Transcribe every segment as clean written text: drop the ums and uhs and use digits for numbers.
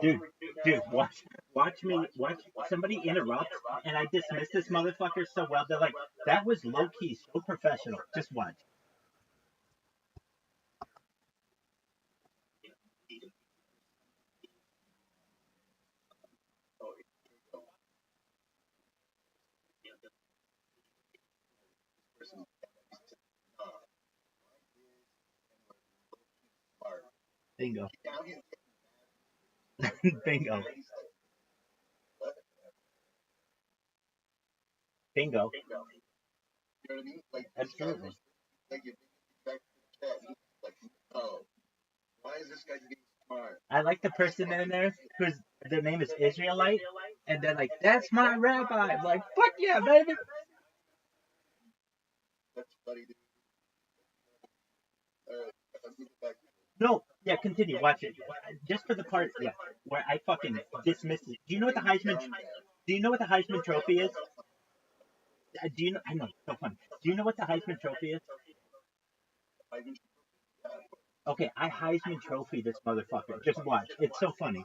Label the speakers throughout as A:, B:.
A: Dude, watch somebody interrupt, and I dismiss this motherfucker so well. They're like, that was low key, so professional. Just watch. Bingo. Bingo. Bingo. Absolutely. I like the person in there whose their name is Israelite, and they're like, "That's my rabbi." I'm like, "Fuck yeah, baby!" No, yeah, continue. Watch it. Just for the part, yeah, where I fucking dismiss it. Do you know what the Heisman? Do you know what the Heisman Trophy is? Do you know? I know, it's so funny. Do you know what the Heisman Trophy is? Okay, I Heisman Trophy this motherfucker. Just watch. It's so funny.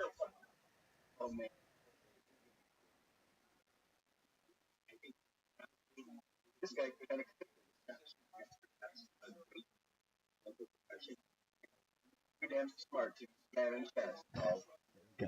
A: Go.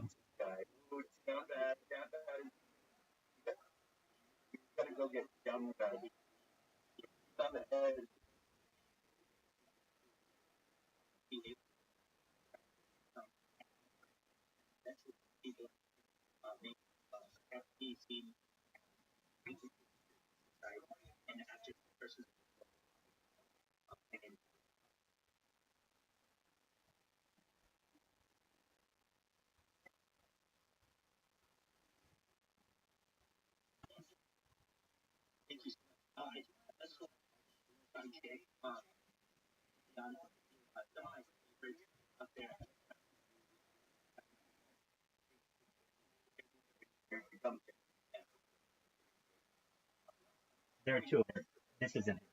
A: There are two of them. This isn't it.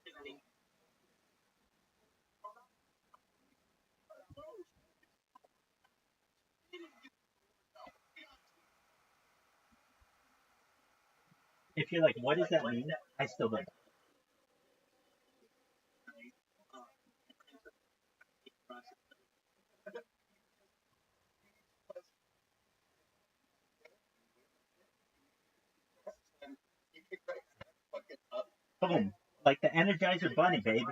A: If you're like, what does that mean? I still don't. Boom. Like the Energizer Bunny, baby.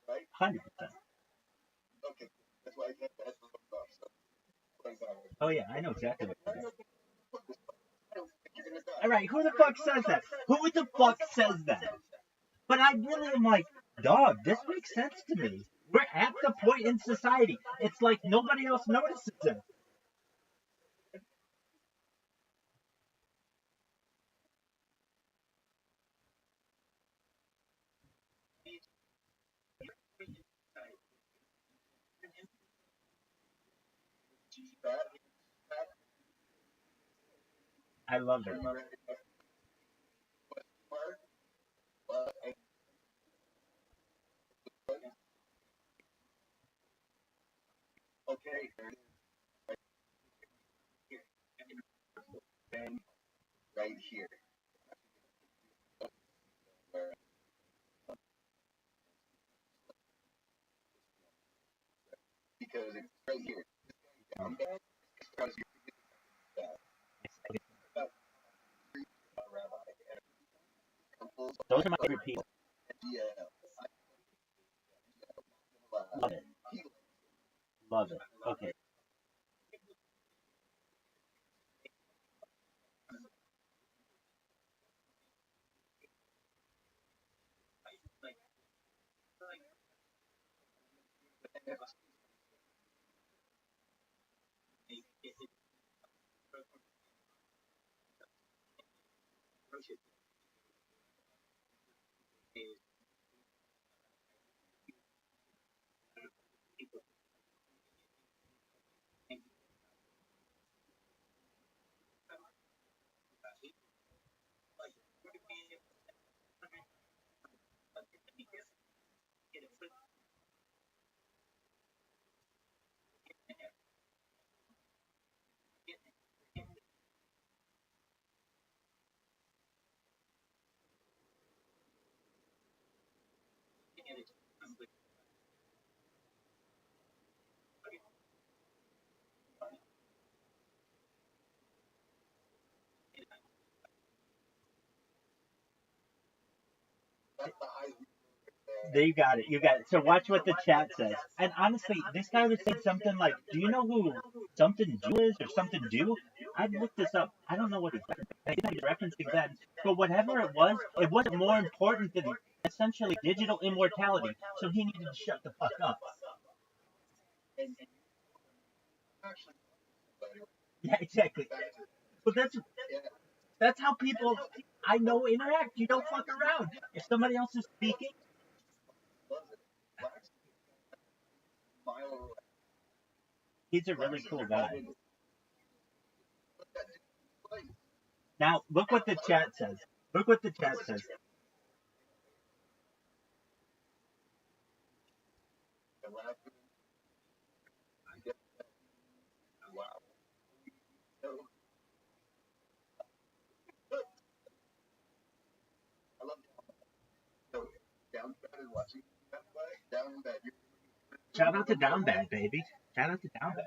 A: Right? 100%. Oh yeah, I know exactly what you're doing. All right, who the fuck says that? Who the fuck says that? But I really am like, dog, this makes sense to me. We're at the point in society. It's like nobody else notices it. I love it. Those are my favorite people. Love it. Love it. Okay. There you got it. You got it. So watch what the chat says. And honestly, this guy was saying something like, "Do you know who something Jew is or something Jew?" I've looked this up. I don't know what he's referencing then. But whatever it wasn't more important than essentially digital immortality. So he needed to shut the fuck up. Yeah, exactly. But that's how people I know interact. You don't fuck around. If somebody else is speaking, he's a really cool guy. Now look what the chat says. Look what the chat says. Shout out to Down Bad, baby. Shout out to Down Bad.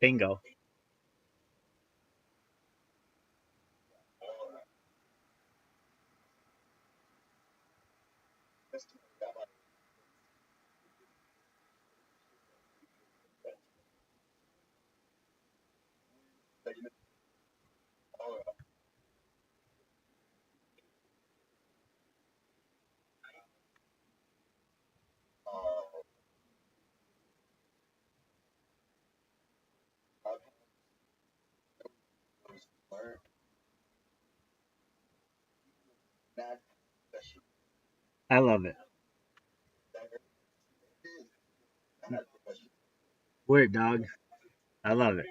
A: Bingo. I love it. Word, dog. I love it.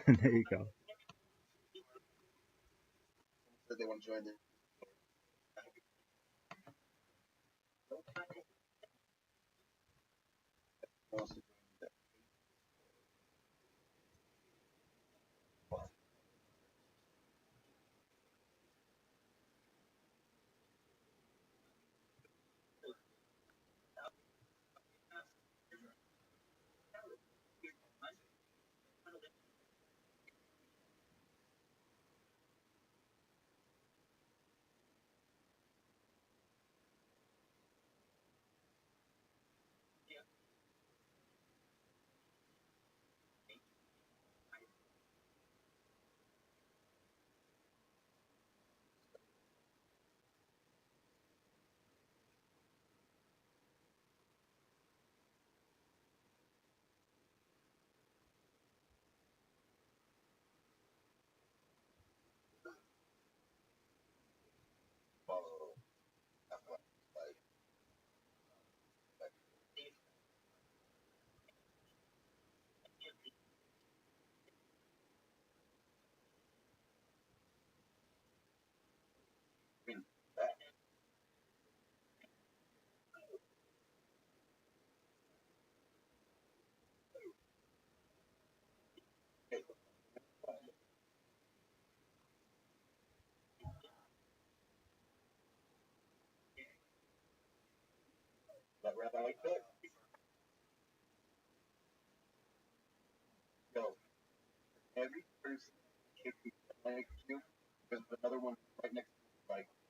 A: There you go.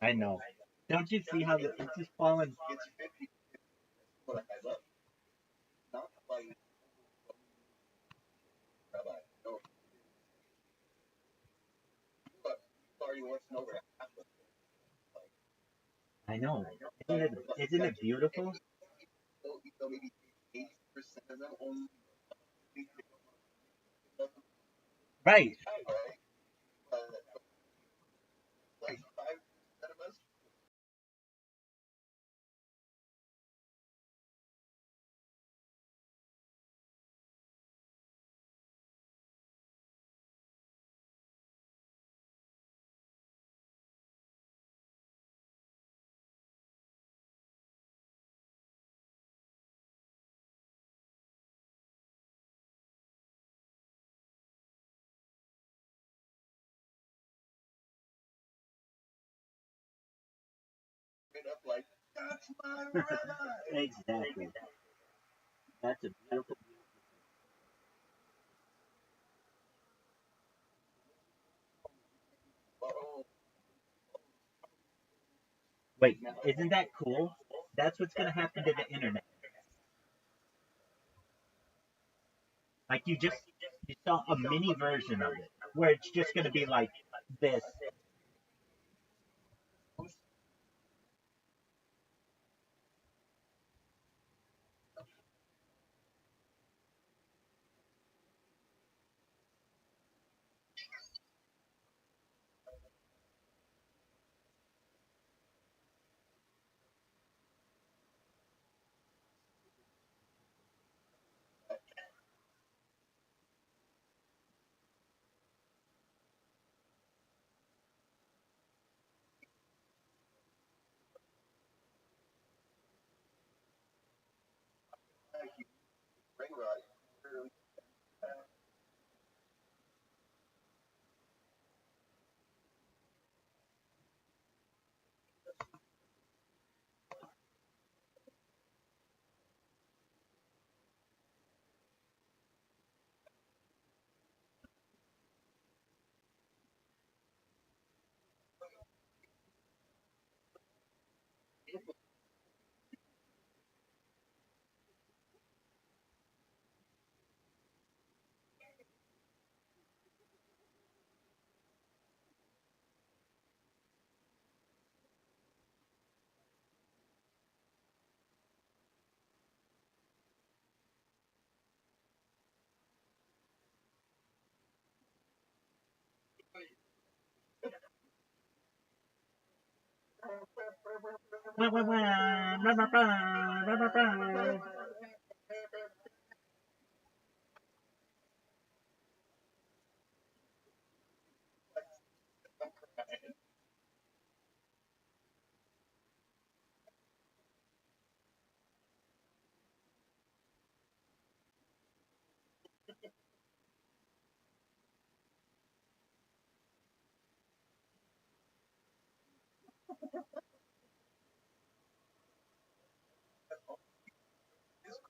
A: I know. Don't you see how it's just falling? I know. Isn't it beautiful? Right. Exactly. That's a beautiful. Wait, isn't that cool? That's what's gonna happen to the internet. Like you saw a mini version of it where it's just gonna be like this.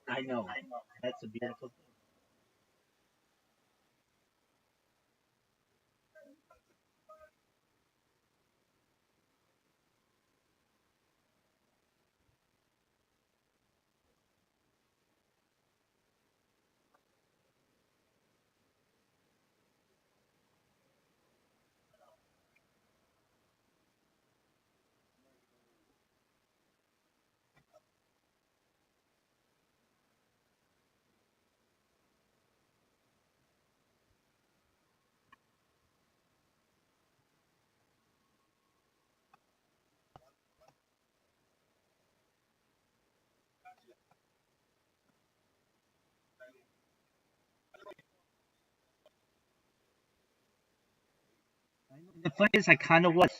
A: I know. That's a beautiful thing. The thing is, I kind of was.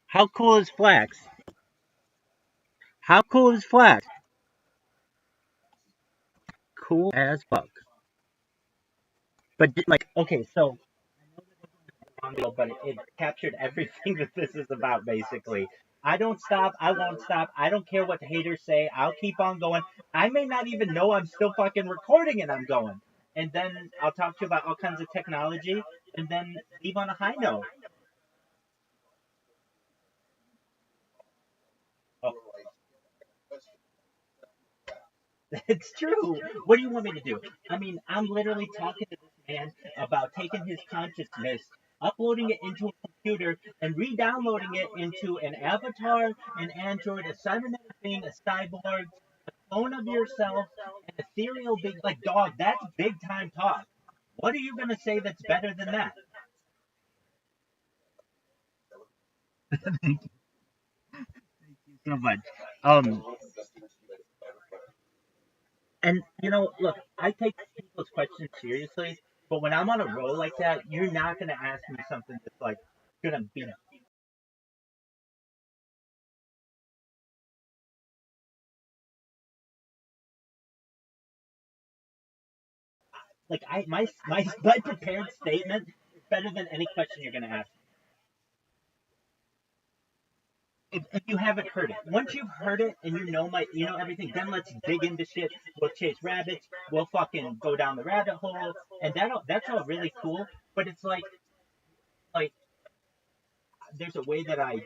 A: How cool is Flax? How cool is Flax? Cool as fuck. But like, okay, so but it captured everything that this is about, basically. I don't stop. I won't stop. I don't care what the haters say. I'll keep on going. I may not even know I'm still fucking recording and I'm going. And then I'll talk to you about all kinds of technology and then leave on a high note. Oh, it's true. What do you want me to do? I mean, I'm literally talking to this man about taking his consciousness, uploading it into a computer, and re-downloading it into an avatar, an android, a cybernetic being, a cyborg, a clone of yourself, an ethereal big like dog. That's big time talk. What are you gonna say that's better than that? Thank you so much. Um, And look, I take people's questions seriously, but when I'm on a roll like that, you're not gonna ask me something that's like gonna be like my prepared statement is better than any question you're gonna ask. If you haven't heard it, once you've heard it and you know everything, then let's dig into shit. We'll chase rabbits. We'll fucking go down the rabbit hole, and that's all really cool. But it's like there's a way that I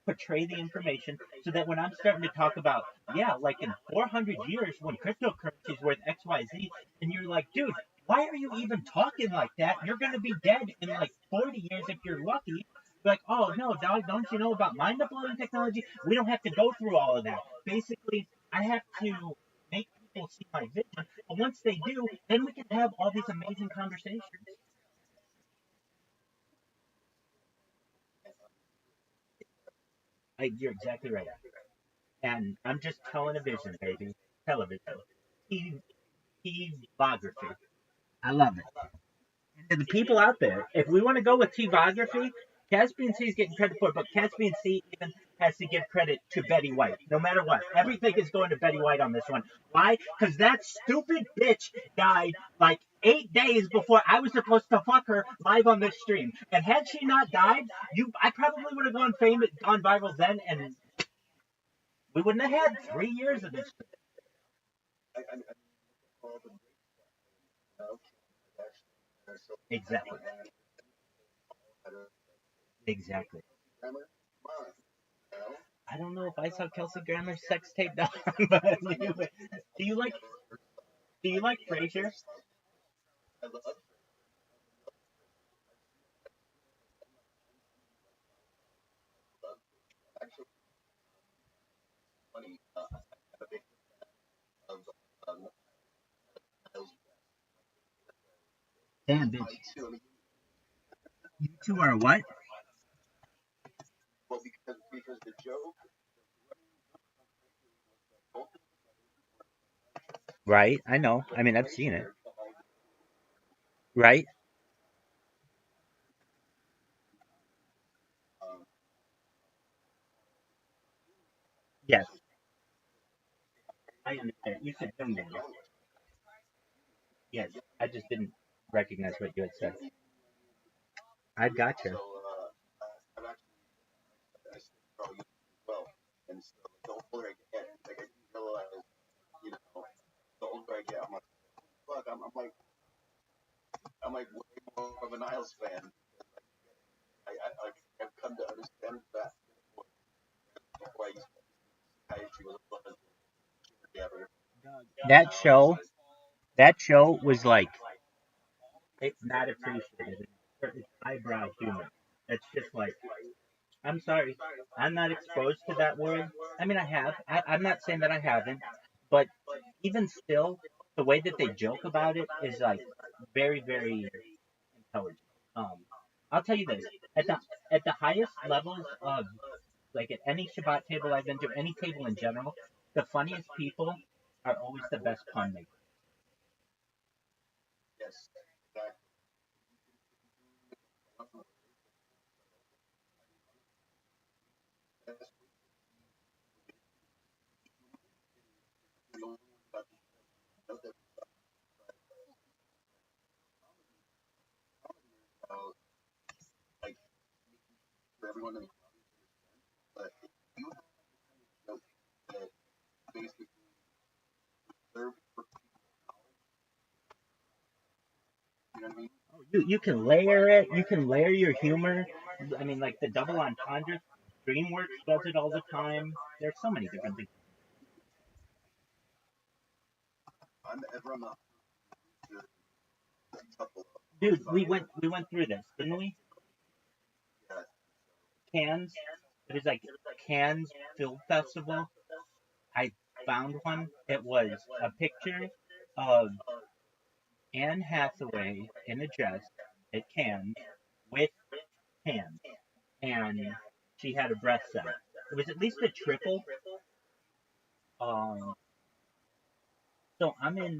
A: portray the information so that when I'm starting to talk about, yeah, like in 400 years when cryptocurrency is worth XYZ, and you're like, dude, why are you even talking like that? You're going to be dead in like 40 years if you're lucky. Like, oh, no, dog, don't you know about mind uploading technology? We don't have to go through all of that. Basically, I have to make people see my vision. But once they do, then we can have all these amazing conversations. You're exactly right. And I'm just telling a vision, baby. Television. TVography. I love it. And to the people out there, if we want to go with TVography, Caspian C is getting credit for it, but Caspian C even has to give credit to Betty White. No matter what, everything is going to Betty White on this one. Why? Because that stupid bitch died like 8 days before I was supposed to fuck her live on this stream. And had she not died, I probably would have gone viral then, and we wouldn't have had 3 years of this. Exactly. Exactly. I don't know if I saw Kelsey Grammer's sex tape down, but anyway. Do you like Do you like Frasier? Damn, bitch. You two are what? Right. I know. I mean, I've seen it. Right. Yes. I understand. You said Jungian. Yes. I just didn't recognize what you had said. I gotcha. That show, that show was like, it's not appreciated. It's eyebrow humor. It's just like, I'm sorry, I'm not exposed to that word. I mean, I have. I'm not saying that I haven't, but even still, the way that they joke about it is like very, very intelligent. Um, I'll tell you this: at the highest levels of like at any Shabbat table I've been to, any table in general, the funniest people are always the best pun makers. You can layer it. You can layer your humor. I mean, like the double entendre. DreamWorks does it all the time. There's so many different things. Dude, we went through this, didn't we? Cannes. It was like Cannes Film Festival. I found one. It was a picture of Anne Hathaway in a dress at Cannes with hands, and she had a breast set. It was at least a triple. Um, so I'm in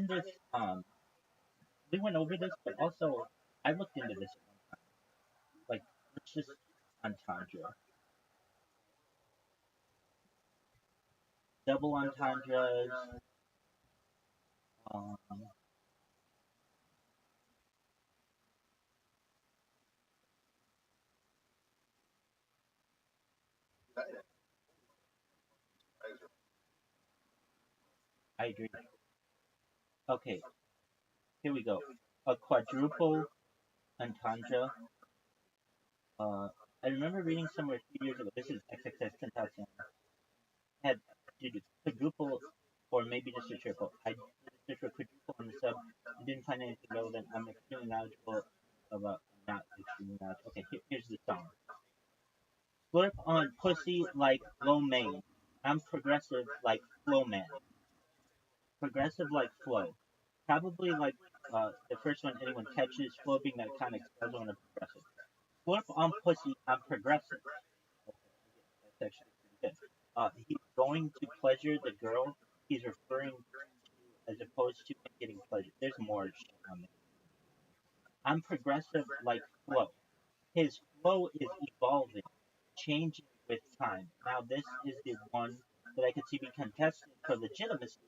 A: this. We went over this, but also I looked into this. Like, let's just entendre, double entendres. Um, I agree. Okay, here we go. A quadruple entendre. Uh, I remember reading somewhere a few years ago. This is XXX Tentacion. Had did quadruple or maybe just a triple. I did a search for quadruple on the sub and didn't find anything relevant. I'm extremely knowledgeable about not extremely knowledgeable. Okay, here's the song. Slurp on pussy like lo mein. I'm progressive like flow man. Progressive like flow. Probably like the first one anyone catches, flow being that kind of exposure on a progressive. Slurp on pussy, I'm progressive. That's actually pretty good. He's going to pleasure the girl he's referring to as opposed to him getting pleasure. There's more shit on there. I'm progressive like flow. His flow is evolving, changing with time. Now this is the one that I could see be contested for legitimacy,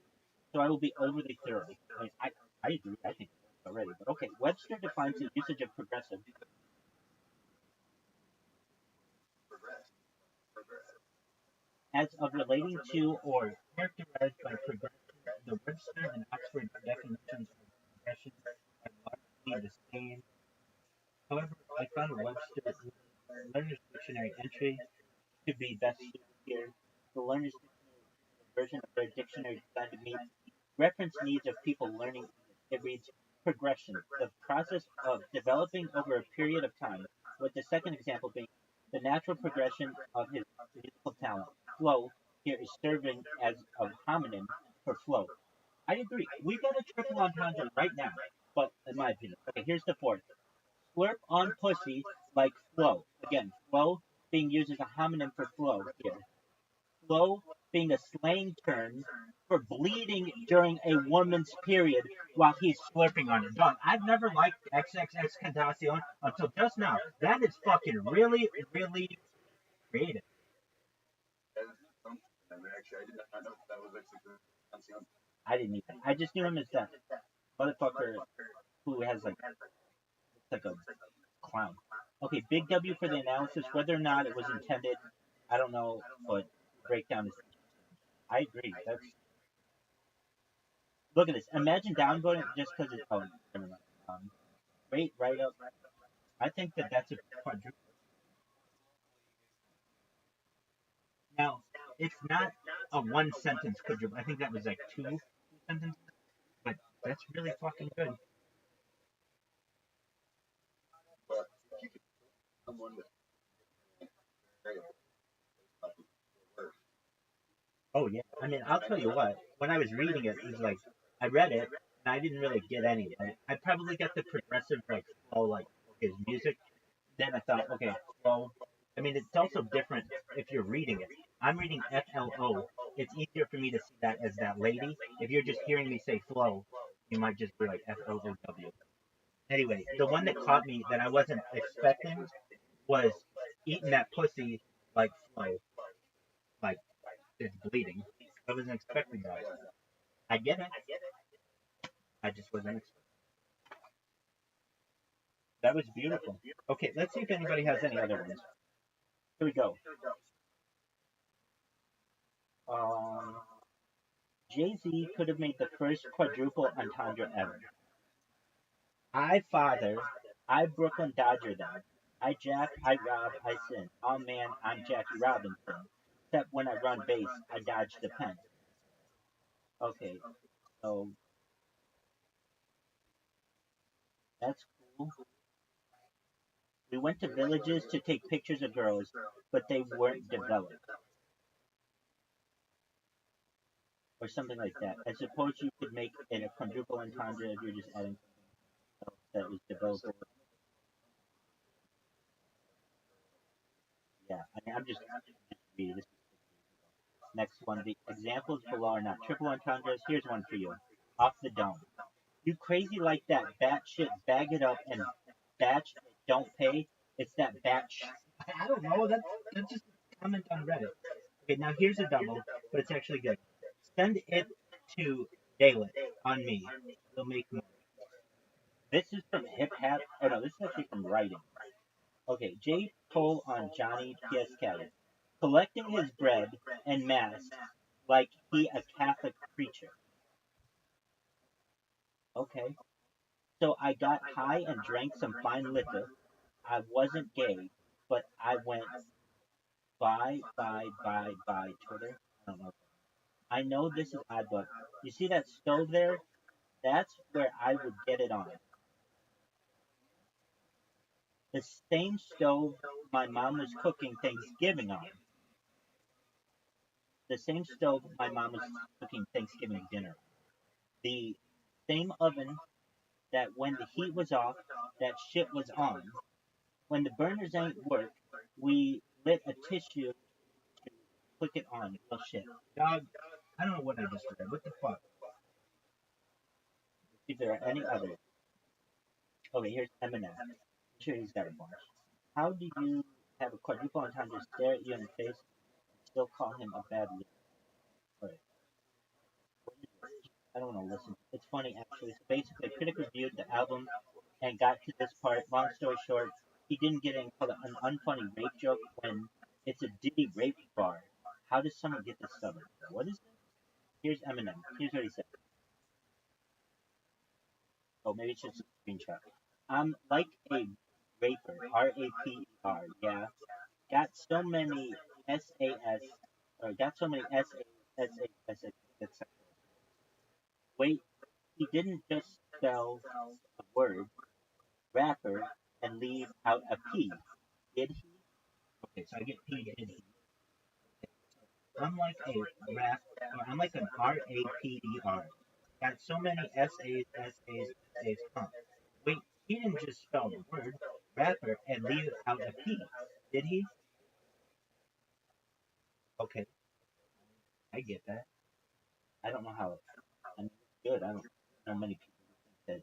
A: so I will be overly thorough. I agree, I think already, but okay. Webster defines the usage of progressive as of relating to or characterized by progression. The Webster and Oxford definitions of progression are largely the same. However, I found a Webster Learner's Dictionary entry to be best suited here. The Learner's Dictionary is a version of their dictionary designed to meet reference needs of people learning. It reads progression, the process of developing over a period of time, with the second example being the natural progression of his musical talent. Flow here is serving as a homonym for flow. I agree. We've got a triple entendre right now, but in my opinion. Okay, here's the fourth. Slurp on pussy like flow. Again, flow being used as a homonym for flow here. Flow being a slang term for bleeding during a woman's period while he's slurping on it. Dog, I've never liked XXX Tentacion until just now. That is fucking really, really creative. I didn't even. I just knew him as that motherfucker who has like a clown. Okay, big W for the analysis. Whether or not it was intended, I don't know, but breakdown is. I agree. That's look at this. Imagine downvoting it just because it's. Oh, never mind. Rate right up. I think that that's a quadruple. Now, it's not a one sentence quadruple. I think that was like two sentences, but that's really fucking good. Oh yeah. I mean, I'll tell you what. When I was reading it, it was like I read it and I didn't really get any. I probably got the progressive like flow, like his music. Then I thought, okay, flow. I mean, it's also different if you're reading it. I'm reading FLO. It's easier for me to see that as that lady. If you're just hearing me say flow, you might just be like FLOW. Anyway, the one that caught me that I wasn't expecting was eating that pussy like flow, like it's bleeding. I wasn't expecting that. I get it. I just wasn't expecting. That was beautiful. Okay, let's see if anybody has any other ones. Here we go. Um, Jay Z could have made the first quadruple entendre ever. I father, I Brooklyn Dodger them. I jack, I rob, I sin. Oh man, I'm Jackie Robinson. Except when I run base, I dodge the pen. Okay, so that's cool. We went to villages to take pictures of girls, but they weren't developed, or something like that. I suppose you could make it a quadruple entendre if you're just adding something else that was developed. Yeah, I mean, I'm just reading this. Next one. The examples below are not triple entendres. Here's one for you. Off the dome. You crazy like that batshit bag it up and batch don't pay? It's that batch. I don't know. That's just a comment on Reddit. Okay, now here's a double, but it's actually good. Send it to Daylit on me. We'll make more. This is from Hip Hop. Oh no, this is actually from writing. Okay, J. Cole on Johnny P.S. Kelly. Collecting his bread and mass like he a Catholic preacher. Okay. So I got high and drank some fine liquor. I wasn't gay, but I went bye Twitter. I don't know. I know this is odd, but you see that stove there? That's where I would get it on. The same stove my mom was cooking Thanksgiving on. The same stove my mom was cooking Thanksgiving dinner. The same oven that when the heat was off, that shit was on. When the burners ain't work, we lit a tissue to click it on. Oh shit. Dog, I don't know what I just read. What the fuck? If there are any others. Okay, here's Eminem. I'm sure he's got a bunch. How do you have a quadruple entendre stare at you in the face and still call him a bad leader? Right. I don't want to listen. It's funny actually. So basically, a critic reviewed the album and got to this part. Long story short, he didn't get it and called it an unfunny rape joke when it's a Diddy rape bar. How does someone get this stubborn? What is this? Here's Eminem. Here's what he said. Oh, maybe it's just a screenshot. I'm like a raper. Raper. Yeah. Got so many SAS. Or got so many SAS. Wait, he didn't just spell the word rapper and leave out a P, did he? Okay, so I get P, did he? I'm like a rap, or I'm like an RAPER. Got so many SAs, huh? Wait, he didn't just spell the word rapper and leave out a P, did he? Okay, I get that. I don't know how. I mean, it's good. I don't know many people who think that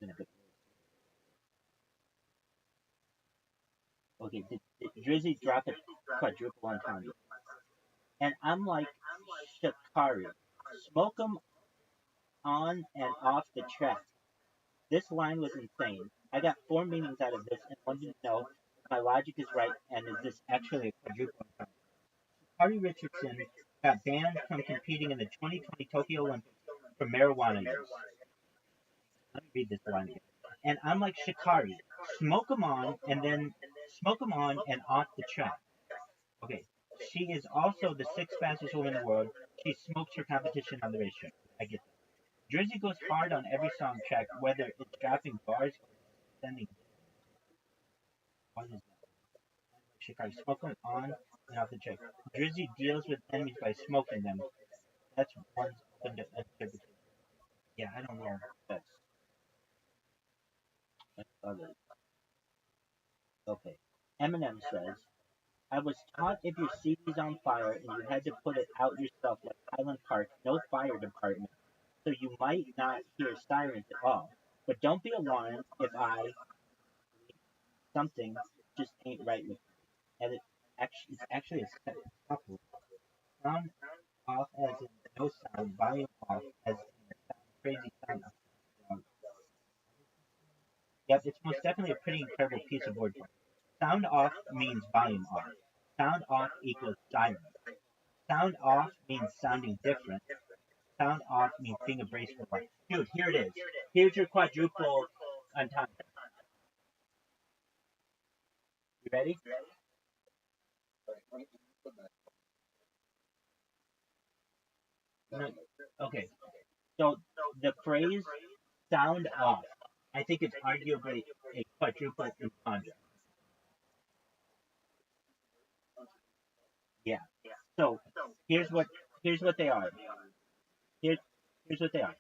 A: isn't a good word. Okay, did Drizzy drop a quadruple entendre? And I'm like Shakari. Smoke 'em on and off the track. This line was insane. I got four meanings out of this and wanted to know if my logic is right and is this actually a quadruple entendre. Harvey Richardson got banned from competing in the 2020 Tokyo Olympics for marijuana use. Let me read this line again. And I'm like Shikari, smoke 'em on and then smoke 'em on and off the track. Okay, she is also the sixth fastest woman in the world. She smokes her competition on the racetrack. I get that. Jersey goes hard on every song track, whether it's dropping bars or sending. What is that? Shikari, smoke 'em on and off the track. Drizzy deals with enemies by smoking them. That's one's open interpretation. Yeah, I don't know. That's other. Okay. Eminem says, I was taught if your CD's on fire and you had to put it out yourself like Highland Park, no fire department, so you might not hear sirens at all. But don't be alarmed if something just ain't right with you. And it's actually a couple. Sound off as in no sound, volume off as in a crazy sound. Yep, it's most definitely a pretty incredible piece of wordplay. Sound off means volume off. Sound off equals silence. Sound off means sounding different. Sound off means being a brace for life. Dude, here it is. Here's your quadruple. entendre. You ready? No. Okay. So the phrase sound off, I think it's arguably a quadruple entendre. Yeah. So here's what here's what they are. Here, here's what they are.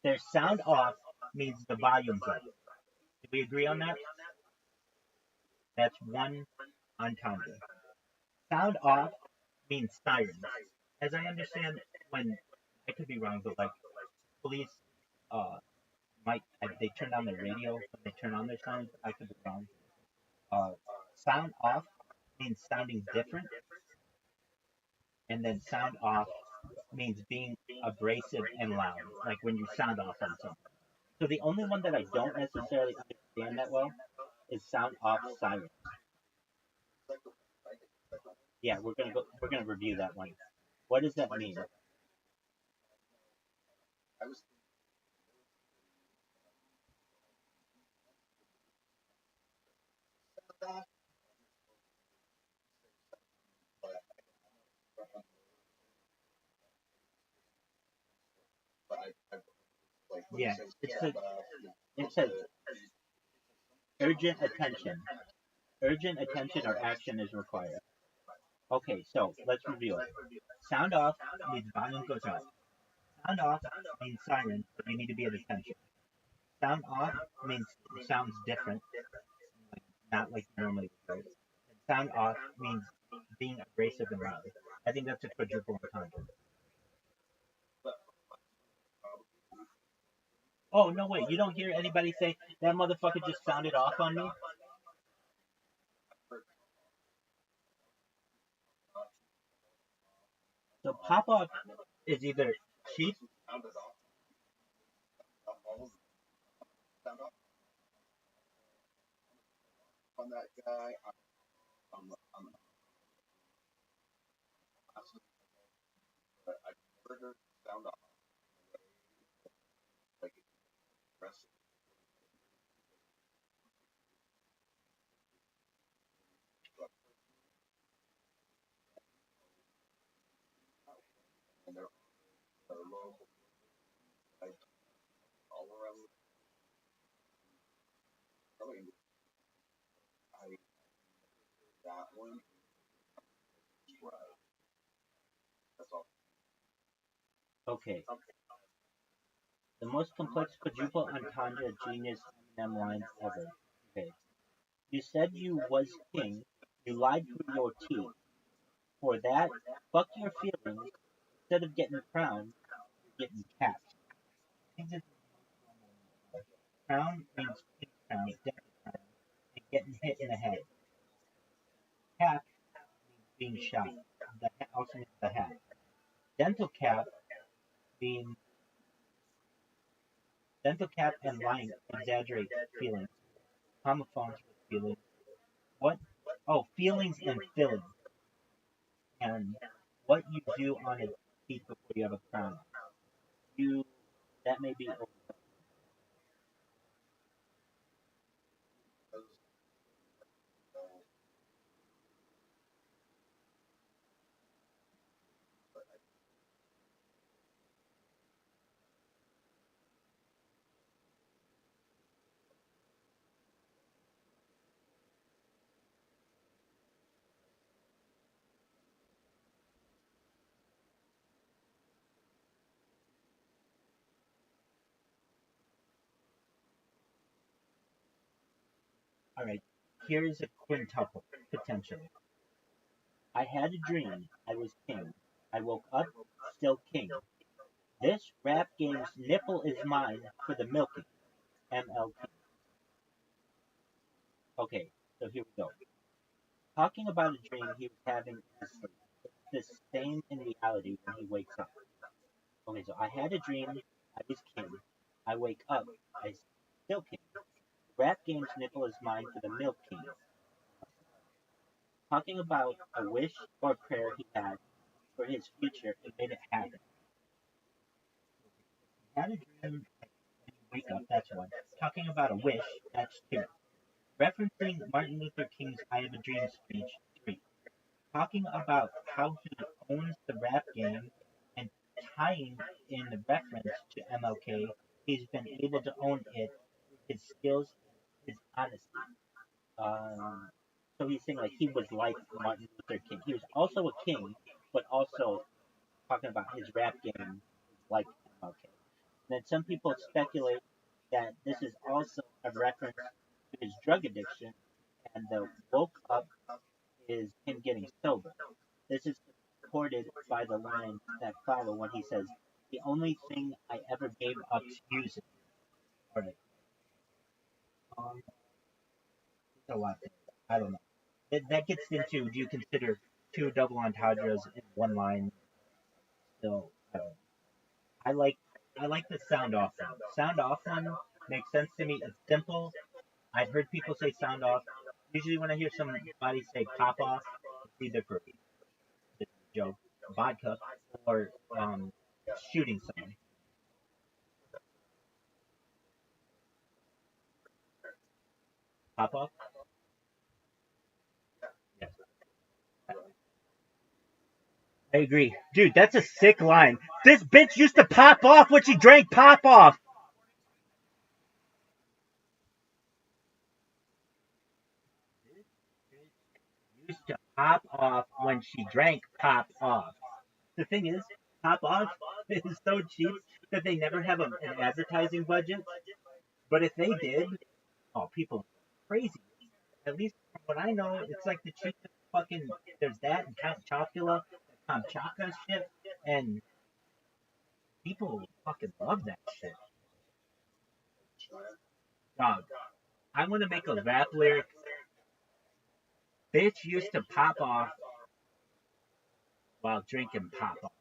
A: Their sound off means the volume's up. Do we agree on that? That's one entendre. Sound off means sirens. As I understand, when I could be wrong, but like police uh might they turn on their radio when they turn on their sounds. I could be wrong. Uh, sound off means sounding different, and then sound off means being abrasive and loud, like when you sound off on something. So the only one that I don't necessarily understand that well is sound off siren. Yeah, we're gonna review that one. What does that mean? Yeah, it says urgent attention. Urgent attention or action is required. Okay, so let's review it. Sound off means volume goes up. Sound off means silent, but you need to be at attention. Sound off means it sounds different, like not like normally it goes. And sound off means being abrasive and loud. I think that's a quadruple entendre. Oh no wait, you don't hear anybody say that motherfucker just sounded off on me? So pop off is either cheap. Okay, the most complex quadruple entendre genius Eminem lines ever. Okay, you said you was king. You lied through your teeth. For that, fuck your feelings. Instead of getting crowned, you're getting capped. Crown means king crown, devil crown, and getting hit in the head. Cap being shot. Also means the hat. Dental cap being dental cap and lying exaggerate feelings. Homophones with feelings. What? Oh, feelings and feelings. And what you do on a teeth before you have a crown. You that may be all right. Here is a quintuple potentially. I had a dream. I was king. I woke up still king. This rap game's nipple is mine for the milking. MLK. Okay, so here we go. Talking about a dream he was having in his sleep. It's the same in reality when he wakes up. Okay, so I had a dream. I was king. I wake up. I still king. Rap game's nipple is mine for the milk king. Talking about a wish or prayer he had for his future and made it happen. He had a dream and he wake stuff, that's one. Talking about a wish, that's two. Referencing Martin Luther King's I Have a Dream speech, three. Talking about how he owns the rap game and tying in the reference to MLK, he's been able to own it, his skills, his honesty. Um, so he's saying like he was like Martin Luther King. He was also a king, but also talking about his rap game like MLK. And then some people speculate that this is also a reference to his drug addiction, and the woke up is him getting sober. This is supported by the lines that follow when he says, "The only thing I ever gave up to music." All right. Um, a lot. I don't know. That gets into, do you consider two double entendres in one line? So I like I like the sound off one. Sound off one makes sense to me. It's simple. I've heard people say sound off. Usually when I hear somebody say pop off, it's either for the joke, vodka, or shooting someone. Pop off? Yes. I agree. Dude, that's a sick line. This bitch used to pop off when she drank pop off. Used to pop off when she drank pop off. The thing is, pop off is so cheap that they never have an advertising budget. But if they did, oh, people are crazy. At least from what I know, it's like the cheapest fucking. There's that and Count Chocula, Chaka shit, and people fucking love that shit. Dog, I want to make a rap lyric. Bitch used to pop off while drinking pop off.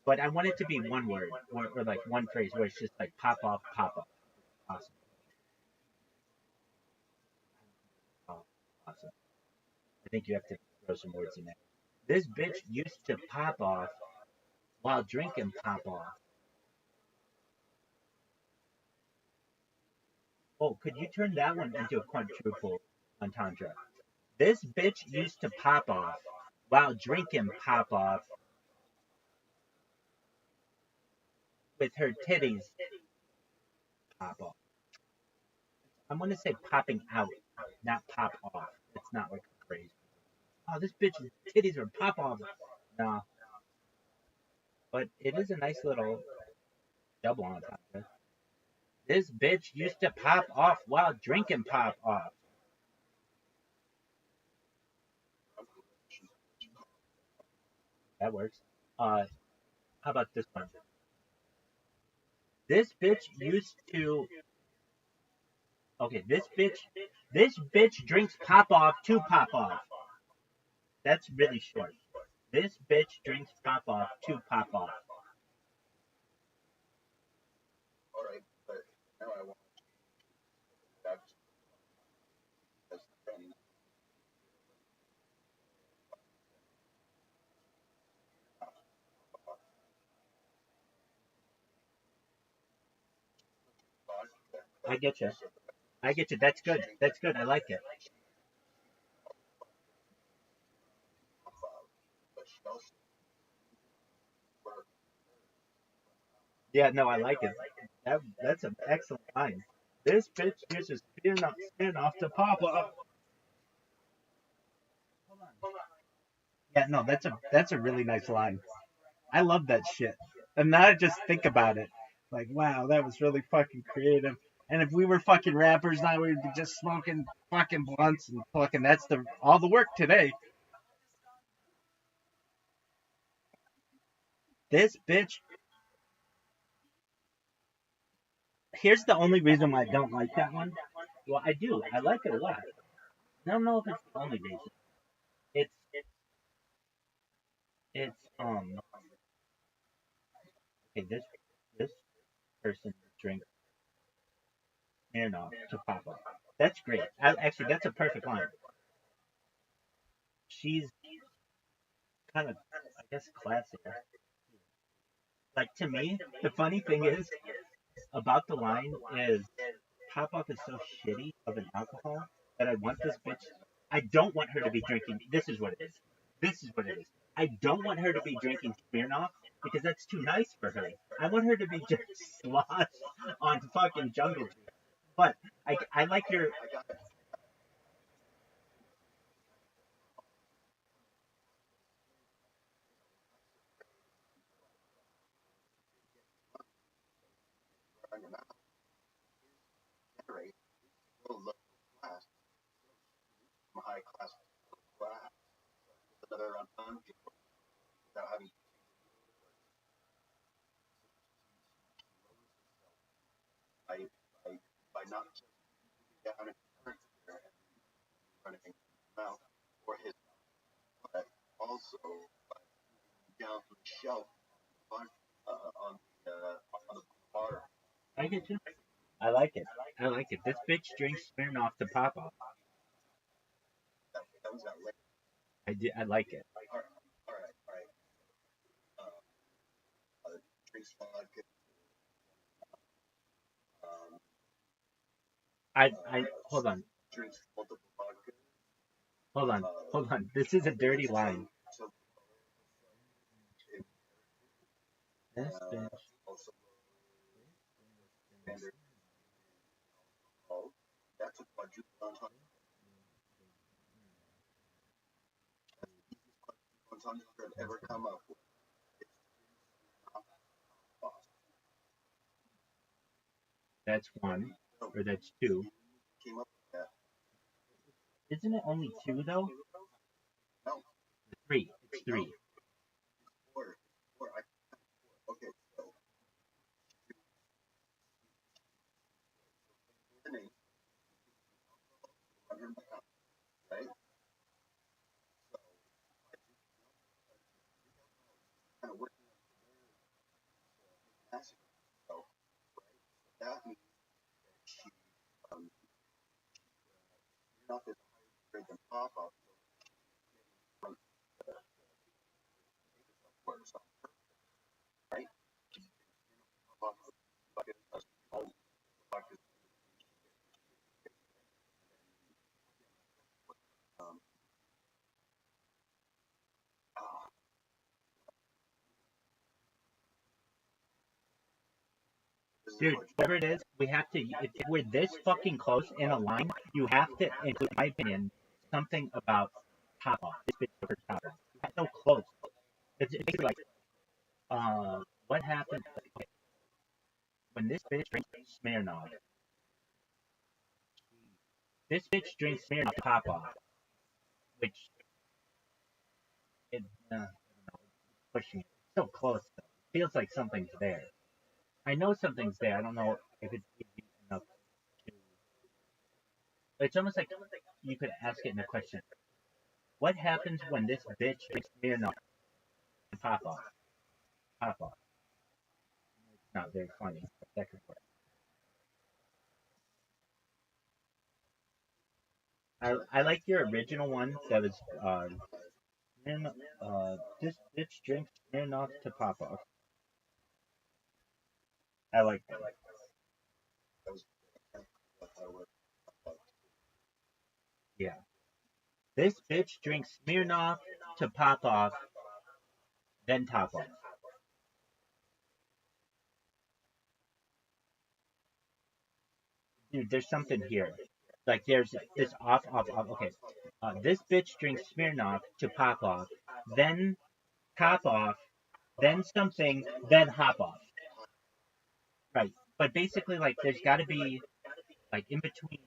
A: But I want it to be one word or like one phrase where it's just like pop off, pop off. Awesome. Oh, awesome. I think you have to throw some words in there. This bitch used to pop off while drinking pop off. Oh, could you turn that one into a quadruple entendre? This bitch used to pop off while drinking pop off with her titties pop off. I'm gonna say popping out, not pop off. It's not like crazy. Oh, this bitch's titties are pop off. No, but it is a nice little double entendre. This bitch used to pop off while drinking pop off. That works. How about this one? This bitch used to. Okay, this bitch drinks pop off to pop off. That's really short. This bitch drinks pop off to pop off. I get you. I get you. That's good. That's good. I like it. Yeah, no, I like it. That's an excellent line. This bitch uses spin off to pop off. Yeah, no, that's a really nice line. I love that shit. And now I just think about it. Like, wow, that was really fucking creative. And if we were fucking rappers now, we'd be just smoking fucking blunts and fucking that's the all the work today. This bitch. Here's the only reason why I don't like that one. Well, I do. I like it a lot. I don't know if it's the only reason. It's it's. Okay, this person drinks enough to pop up. That's great. Actually, that's a perfect line. She's kind of, I guess, classy. Like to me, the funny thing is, about the line is Pop Off is so shitty of an alcohol that I want this bitch. I don't want her to be drinking. This is what it is. This is what it is. I don't want her to be drinking Smirnoff because that's too nice for her. I want her to be just sloshed on fucking jungle juice. But I like your. I get you. I like it. I like it. This bitch drinks Smirnoff to Pop Off. I do. I like it. I hold on. Hold on. Hold on. This is a dirty line. This bitch. That's one, or that's two. Isn't it only two though? Three. It's three. Dude, whatever it is, we have to. If we're this fucking close in a line, you have to include, in my opinion, something about Pop Off. This bitch for Pop Off. That's so close. It's basically like, what happened okay, when this bitch drinks Smirnoff? This bitch drinks Smirnoff to Pop Off, which is pushing it. It's so close. Though. It feels like something's there. I know something's there. I don't know if it's easy enough to. It's almost like you could ask it in a question. What happens when this bitch drinks Smirnoff to Pop Off? Pop Off. It's not very funny. Second part. I like your original one that was this bitch drinks Smirnoff to Pop Off. I like that. Yeah. This bitch drinks Smirnoff to Pop Off, then Top Off. Dude, there's something here. Like there's this off. Okay. This bitch drinks Smirnoff to Pop Off, then Top Off, then something, then Hop Off. Right. But basically, like, there's got to be, like, in between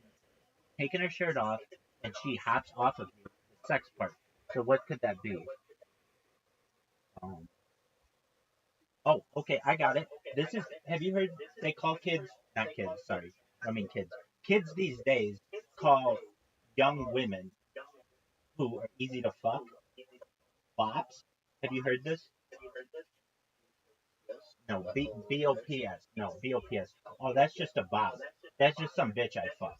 A: taking her shirt off and she hops off of you, the sex part. So what could that be? Um, oh, okay, I got it. This is, have you heard, they call kids, not kids, sorry, I mean kids. Kids these days call young women who are easy to fuck bops. Have you heard this? No, BOPS. No, BOPS. Oh, that's just a bop. That's just some bitch I fuck.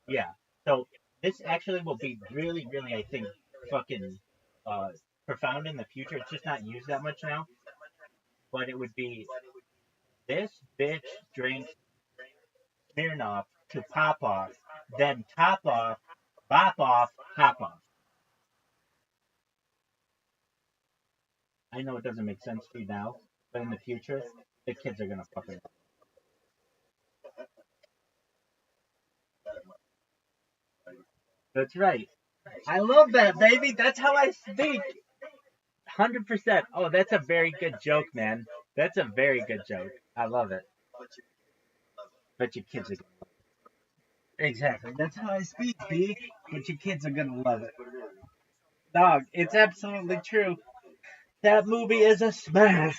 A: Yeah. So this actually will be really, really, I think, fucking uh, profound in the future. It's just not used that much now. But it would be This bitch drinks Smirnoff to pop off, then top off, bop off, hop off. I know it doesn't make sense to you now, but in the future, the kids are gonna fucking. That's right. I love that, baby. That's how I speak. 100%. Oh, that's a very good joke, man. That's a very good joke. I love it. But your kids are gonna. Exactly. That's how I speak, B. But your kids are gonna love it. Dog, it's absolutely true. That movie is a smash.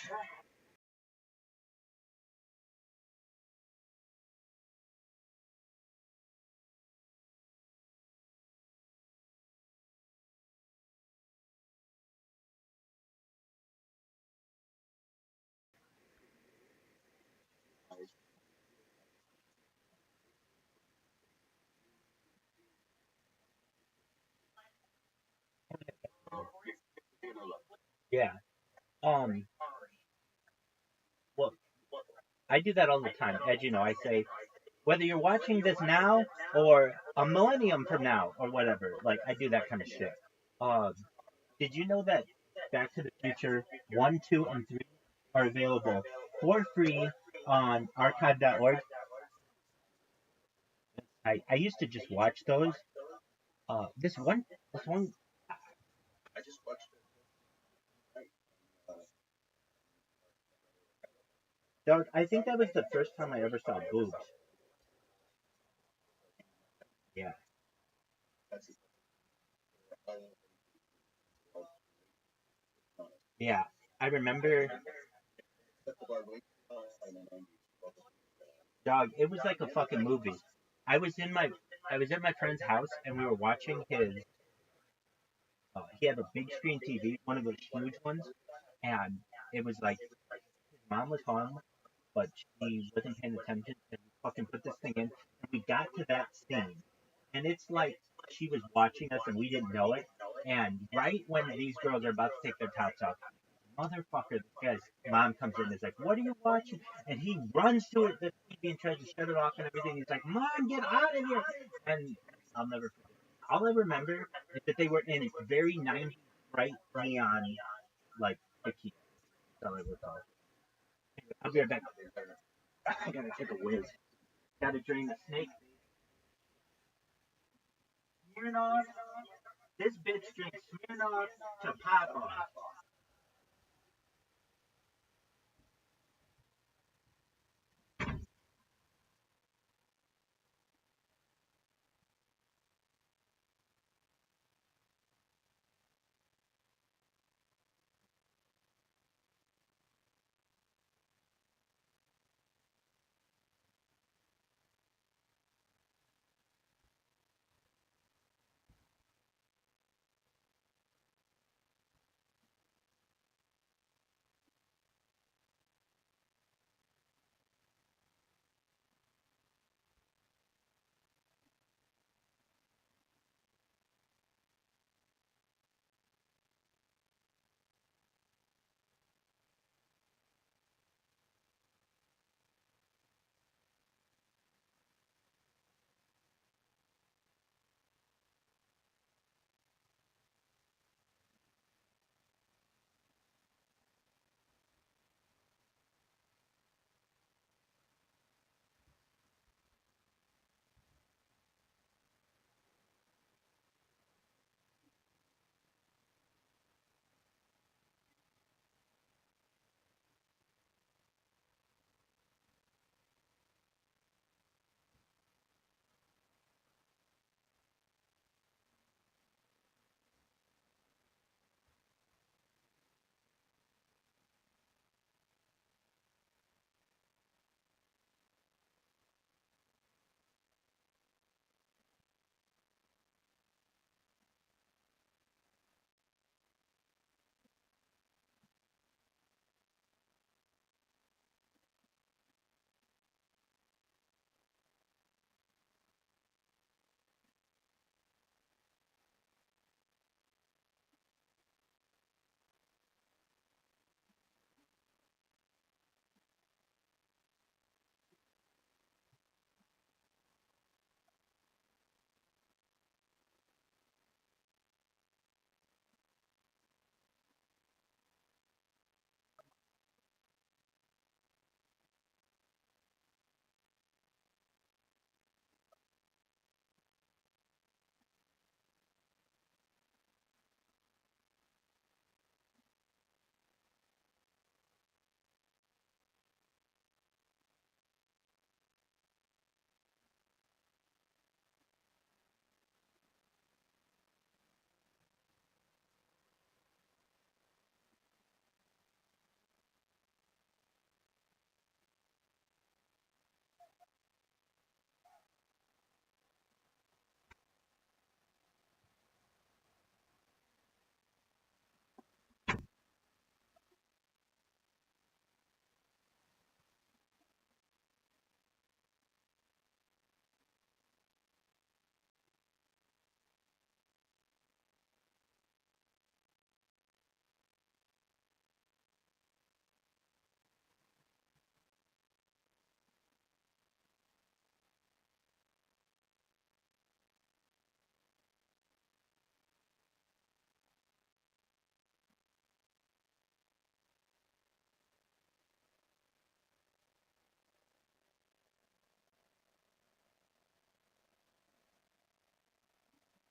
A: Yeah. Um. Well, I do that all the time. As you know, I say whether you're watching this now or a millennium from now or whatever. Like I do that kind of shit. Um. Did you know that Back to the Future 1, 2, and 3 are available for free on archive.org? I used to just watch those. This one, dog, I think that was the first time I ever saw boobs. Yeah, yeah. I remember, dog. It was like a fucking movie. I was in my, I was at my friend's house and we were watching his. He had a big screen TV, one of those huge ones, and it was like his mom was home, but she wasn't paying attention, and we fucking put this thing in, and we got to that scene, and it's like she was watching us and we didn't know it, and right when these girls are about to take their tops off, motherfucker, this guy's mom comes in and is like, "What are you watching?" And he runs to it, the TV, and tries to shut it off and everything. He's like, "Mom, get out of here!" And I'll never forget. All I remember is that they were in very 90s bright neon, like, bikinis. That's all I recall. I'll be right back. I gotta take a whiz. Gotta drain the snake. Smirnoff. This bitch drinks Smirnoff to pop off.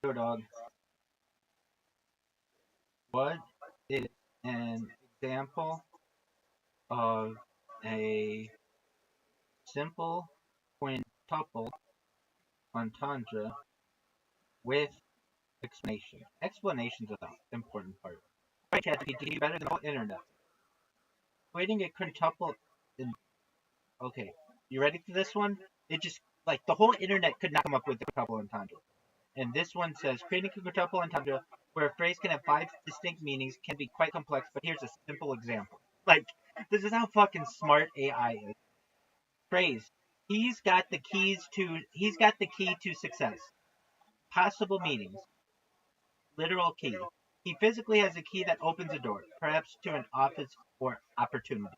A: So, dog, what is an example of a simple quintuple entendre with explanation? Explanations are the important part. Right, ChatGPT better than the whole internet. Creating a quintuple. In, okay, you ready for this one? It just like the whole internet could not come up with a quintuple entendre. And this one says creating a quintuple entendre where a phrase can have 5 distinct meanings can be quite complex, but here's a simple example. Like, this is how fucking smart AI is. Phrase. He's got the key to success. Possible meanings. Literal key. He physically has a key that opens a door, perhaps to an office or opportunity.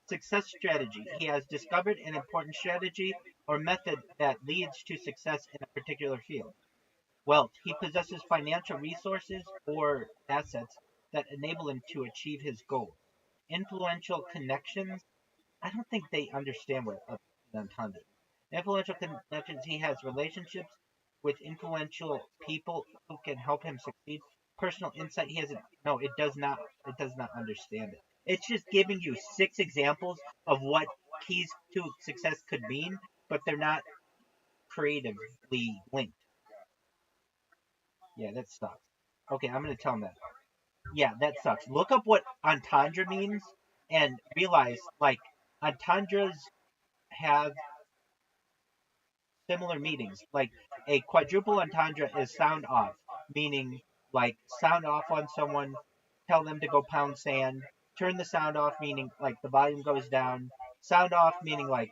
A: Success strategy. He has discovered an important strategy or method that leads to success in a particular field. Wealth. He possesses financial resources or assets that enable him to achieve his goals. Influential connections. I don't think they understand what entendre. Influential connections. He has relationships with influential people who can help him succeed. Personal insight. He has a, no. It does not. It does not understand it. It's just giving you 6 examples of what keys to success could mean, but they're not creatively linked. Yeah, that sucks. Okay, I'm gonna tell him that. Yeah, that sucks. Look up what entendre means and realize like entendres have similar meanings. Like a quadruple entendre is sound off, meaning like sound off on someone, tell them to go pound sand. Turn the sound off, meaning like the volume goes down. Sound off, meaning like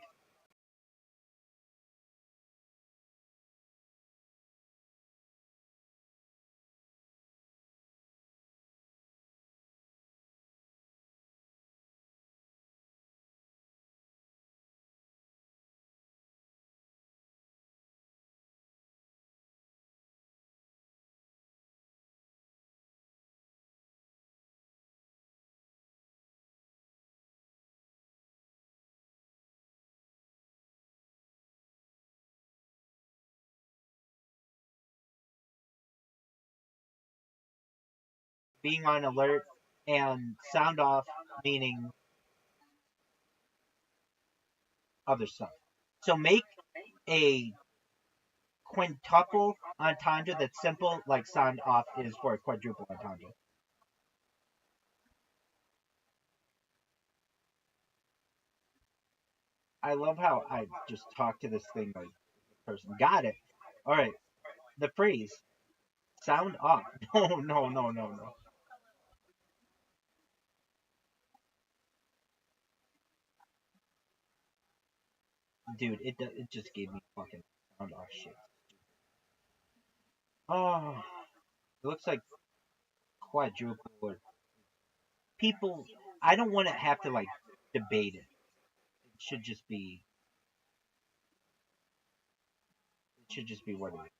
A: being on alert, and sound off, meaning other stuff. So make a quintuple entendre that's simple, like sound off is for a quadruple entendre. I love how I just talked to this thing like person. Got it. All right. The phrase sound off. No, no, no, no, no. Dude, it just gave me fucking sound off shit. Oh, it looks like quadruple or people. I don't want to have to like debate it. It should just be. It should just be what it is.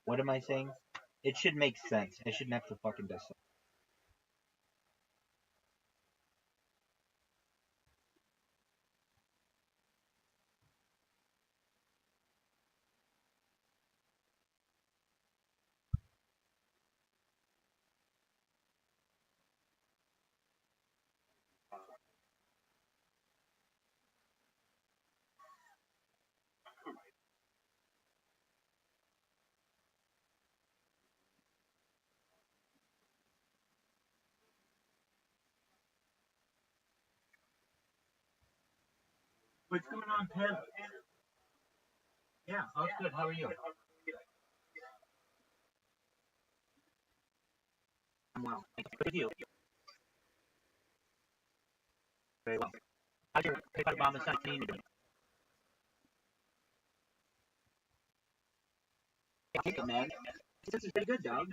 A: What am I saying? It should make sense. I shouldn't have to fucking decide. What's going on, Pep? Yeah, I'm good. How are you? I'm well. Thank you. Good you. Very well. How's your Obama son doing? I think, man. This is pretty good, dog.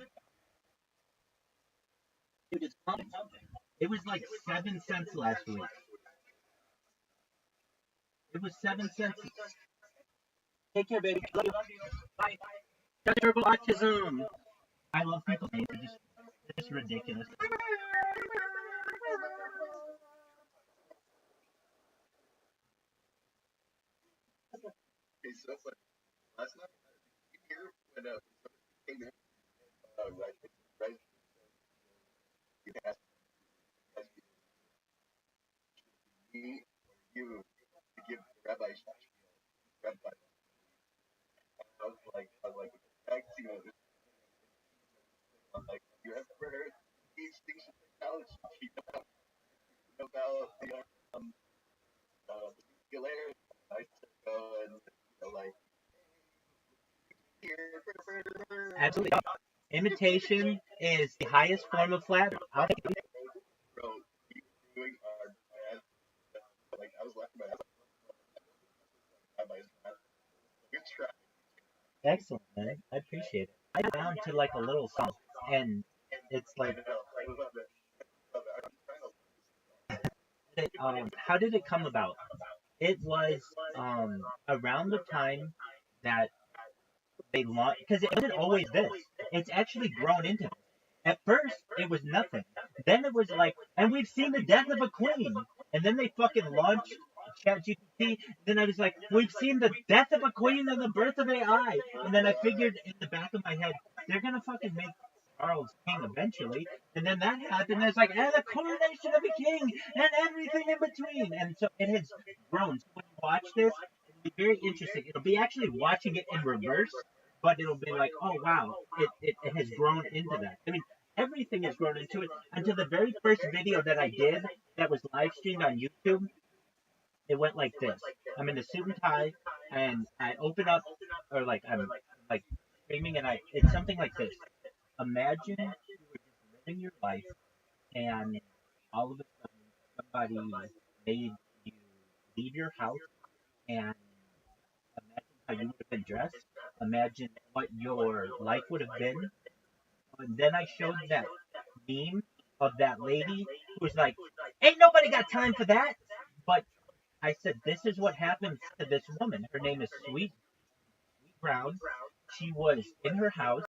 A: Dude, it's pumping. It was like 7 cents last week. It was 7 cents. Take care, baby. Love you. Bye. Terrible autism. I love people. They're just ridiculous. Absolutely. Imitation is the highest form of flattery. Excellent, man. I appreciate it. I down to like a little song, and it's like, how did it come about? It was around the time that they launched, because it wasn't always this. It's actually grown into this. At first, it was nothing. Then it was like, and we've seen the death of a queen. And then they fucking launched ChatGPT. Then I was like, we've seen the death of a queen and the birth of AI. And then I figured in the back of my head, they're gonna fucking make Charles king eventually. And then that happened. And it's like, and the coronation of a king and everything in between. And so it has grown. So when you watch this, it'll be very interesting. It'll be actually watching it in reverse, but it'll be like, oh wow, it has grown into that. I mean, everything has grown into it. Until the very first video that I did that was live streamed on YouTube, it went like this. I'm in a suit and tie, and I open up, or like I'm like streaming, and it's something like this. Imagine you were just living your life, and all of a sudden somebody made you leave your house, and imagine how you would have been dressed. Imagine what your life would have been. And then I showed that meme of that lady who was like, "Ain't nobody got time for that." But I said, "This is what happens to this woman. Her name is Sweet Brown. She was in her house."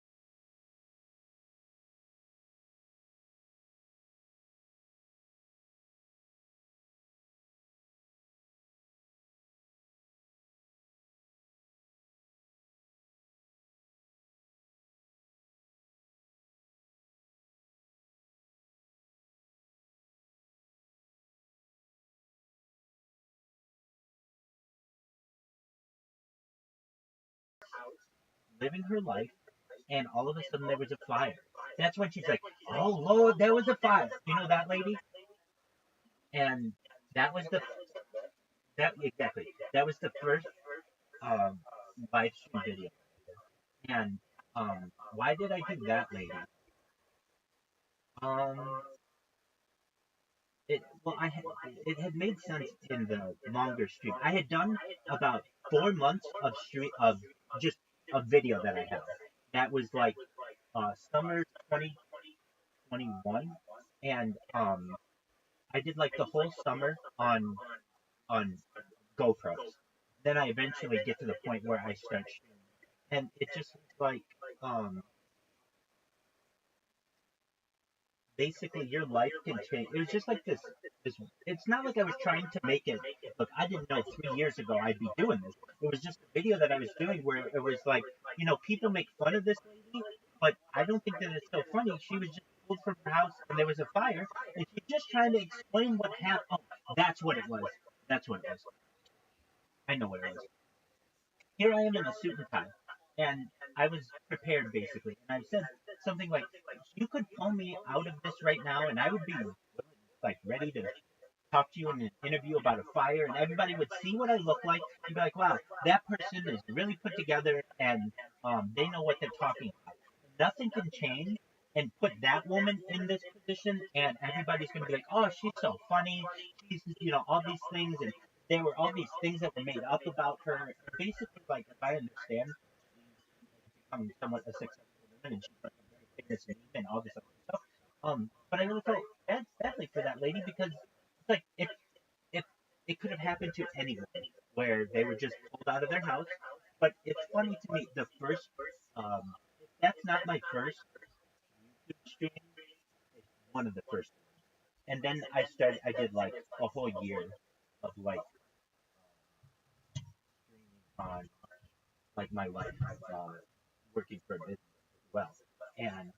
A: Living her life, and all of a sudden there was a fire. That's when she's like, "Oh Lord, there was a fire." You know that lady? And that was the that exactly. That was the first um live stream video. And why did I do that lady? Um, it had made sense in the longer stream. I had done about 4 months of stream of just a video that I had. That was like summer 2021, and I did like the whole summer on GoPros. Then I eventually get to the point where I start streaming, and it just like um basically your life can change. It was just like this. It's not like I was trying to make it. Look, I didn't know 3 years ago I'd be doing this. It was just a video that I was doing where it was like, people make fun of this lady, but I don't think that it's so funny. She was just pulled from her house and there was a fire, and she's just trying to explain what happened. Oh, that's what it was. That's what it was. I know what it was. Here I am in a suit and tie, and I was prepared basically, and I said something like, "You could pull me out of this right now, and I would be like ready to talk to you in an interview about a fire, and everybody would see what I look like and be like, wow, that person is really put together, and they know what they're talking about. Nothing can change and put that woman in this position, and everybody's going to be like, oh, she's so funny. She's, all these things, and there were all these things that were made up about her. Basically, like, if I understand, she's become somewhat a successful woman, and she's like a very famous name and all this other stuff. But I really felt badly for that lady because it's like if it could have happened to anyone where they were just pulled out of their house. But it's funny to me, the first that's not my first YouTube stream, it's one of the first. And then I did like a whole year of like streaming on like my life, working for a business. well, and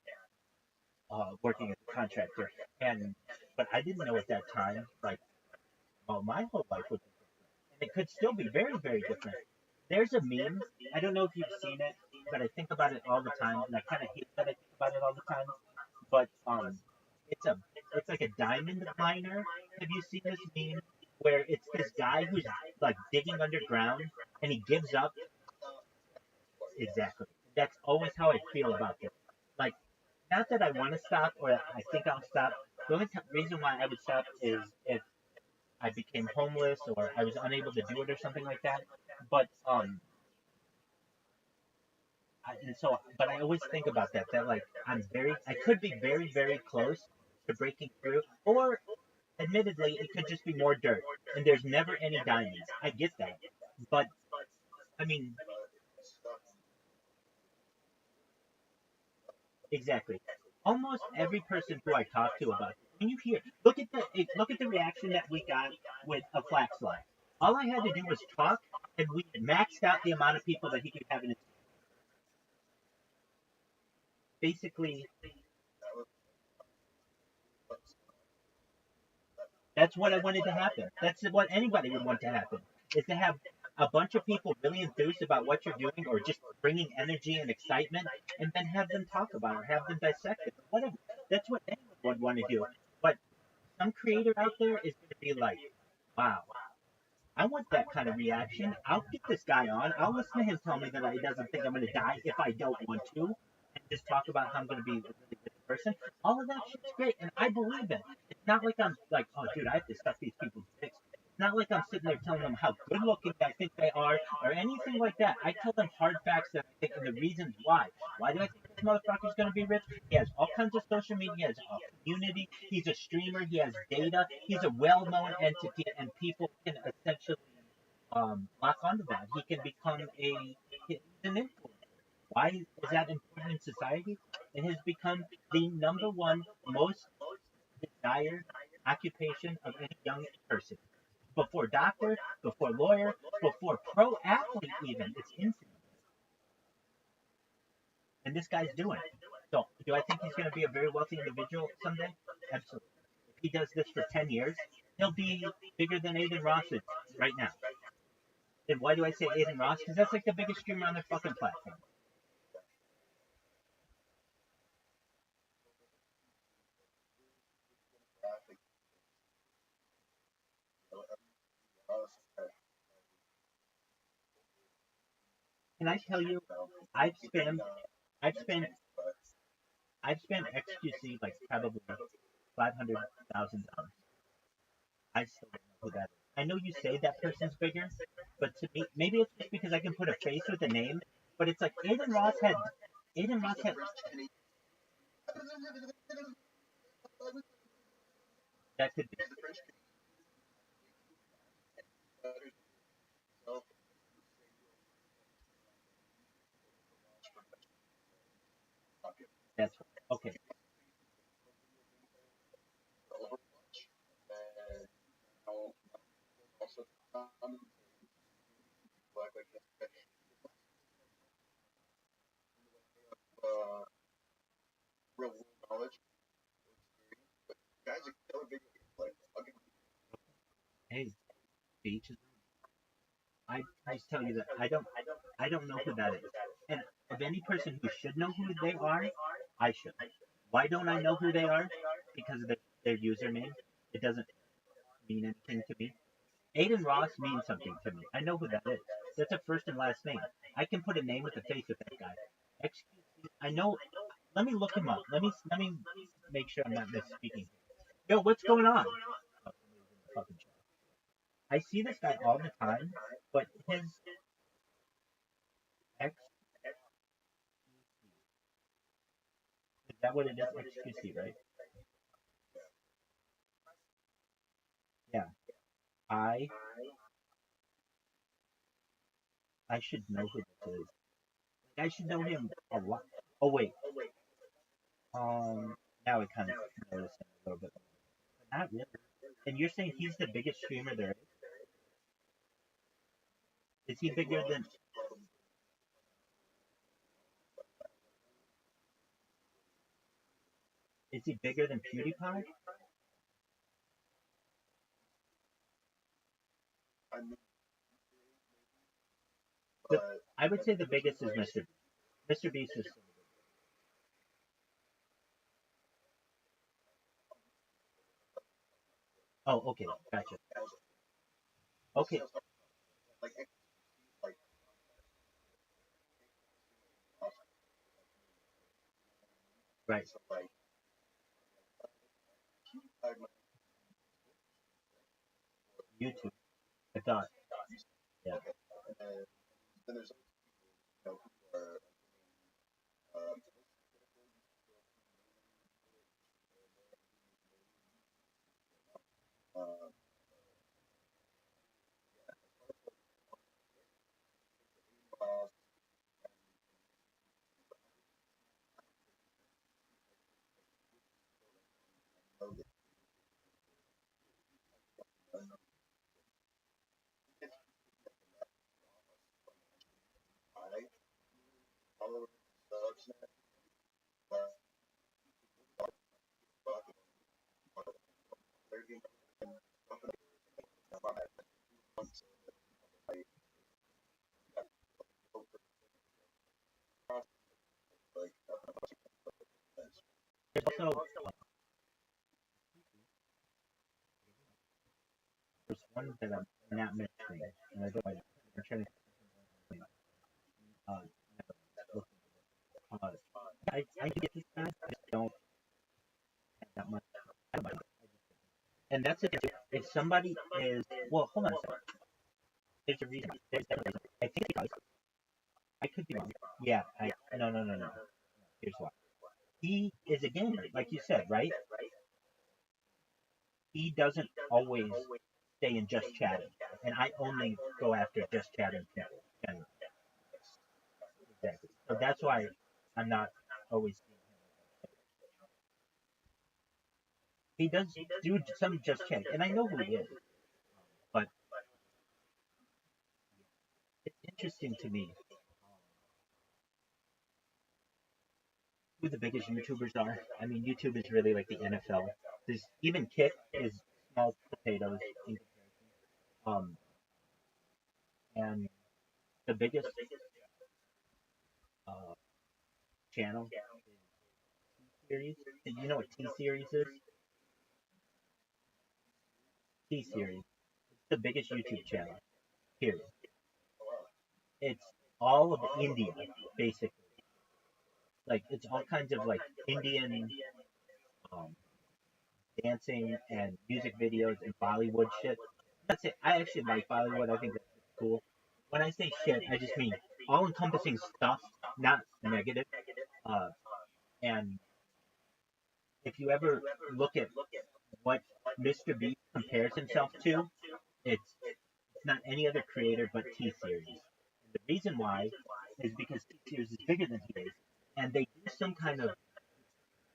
A: working as a contractor. And but I didn't know at that time, like, well, my whole life would be different, and it could still be very, very different. There's a meme. I don't know if you've seen it, but I think about it all the time, and I kind of hate that I think about it all the time. But it's a it's like a diamond miner. Have you seen this meme where it's this guy who's like digging underground and he gives up? Exactly. That's always how I feel about this. Like, not that I want to stop or I think I'll stop. The only reason why I would stop is if I became homeless or I was unable to do it or something like that. But and so, but I always think about that. That like I could be very, very close to breaking through, or admittedly, it could just be more dirt, and there's never any diamonds. I get that, but I mean, exactly. Almost every person who I talk to about this, when you hear, look at the reaction that we got with a flax line. All I had to do was talk, and we maxed out the amount of people that he could have in his. Basically, that's what I wanted to happen. That's what anybody would want to happen, is to have a bunch of people really enthused about what you're doing or just bringing energy and excitement, and then have them talk about it or have them dissect it or whatever. That's what anyone would want to do. But some creator out there is going to be like, wow, I want that kind of reaction. I'll get this guy on. I'll listen to him tell me that he doesn't think I'm going to die if I don't want to, and just talk about how I'm going to be a really good person. All of that shit's great, and I believe it. It's not like I'm like, oh, dude, I have to suck these people's dicks. It's not like I'm sitting there telling them how good looking I think they are or anything like that. I tell them hard facts that I think and the reasons why. Why do I think this motherfucker's going to be rich? He has all kinds of social media. He has a community. He's a streamer. He has data. He's a well-known entity, and people can essentially lock onto that. He can become he's an influencer. Why is that important in society? It has become the number one most desired occupation of any young person. Before doctor, before lawyer, before pro athlete, even. It's insane. And this guy's doing it. So, do I think he's going to be a very wealthy individual someday? Absolutely. If he does this for 10 years, he'll be bigger than Aiden Ross is right now. And why do I say Aiden Ross? Because that's like the biggest streamer on their fucking platform. Can I tell you, I've spent, I've spent, I've spent XQC like probably $500,000. I still don't know who that is. I know you say that person's bigger, but to me, maybe it's just because I can put a face with a name. But it's like Aiden Ross had, that could be, that's okay. Hey, beach. I just tell you that I don't know who that is. And of any person who should know who they are, I should. Why don't I know who they are? Because of their username. It doesn't mean anything to me. Aiden Ross means something to me. I know who that is. That's a first and last name. I can put a name with a face with that guy. Excuse me. I know. Let me look him up. Let me make sure I'm not misspeaking. Yo, what's going on? Oh, fucking chat. I see this guy all the time, but his X is that what it is? XQC, right? Yeah. I I should know who this is. I should know him a lot. Oh wait. Now I kind of notice him a little bit, but not really. And you're saying he's the biggest streamer there is? Is he bigger than? Is he bigger than PewDiePie? I would say the biggest is Mr. Beast. Mr. Beast is. Oh, okay, gotcha. Okay, right. YouTube. I thought. Yeah. There's also there's one that I'm not mentioning, and I don't know. I'm trying to uh, look. Uh, I get this guy. I just don't have that much. I don't mind. And that's it. If somebody is well, hold on a second. There's a reason. There's a reason. I think I could be wrong. Yeah. No. Here's why. He is a gamer, like you said, right? He doesn't always stay in just chatting, and I only go after just chatting people. And exactly. So that's why I'm not always. He does do some just chatting, and I know who he is, but it's interesting to me who the biggest YouTubers are. I mean, YouTube is really like the NFL. There's even Kit is small potatoes in um and the biggest uh channel series. You know what T series is? T series. It's the biggest YouTube channel. Period. It's all of India, basically. Like it's all kinds of like Indian um, dancing and music videos and Bollywood shit. That's it. I actually like Bollywood. I think that's cool. When I say shit, I just mean all encompassing stuff, not negative. Uh, and if you ever look at what Mr. Beast compares himself to, it's not any other creator but T Series. And the reason why is because T Series is bigger than he is, and they do some kind of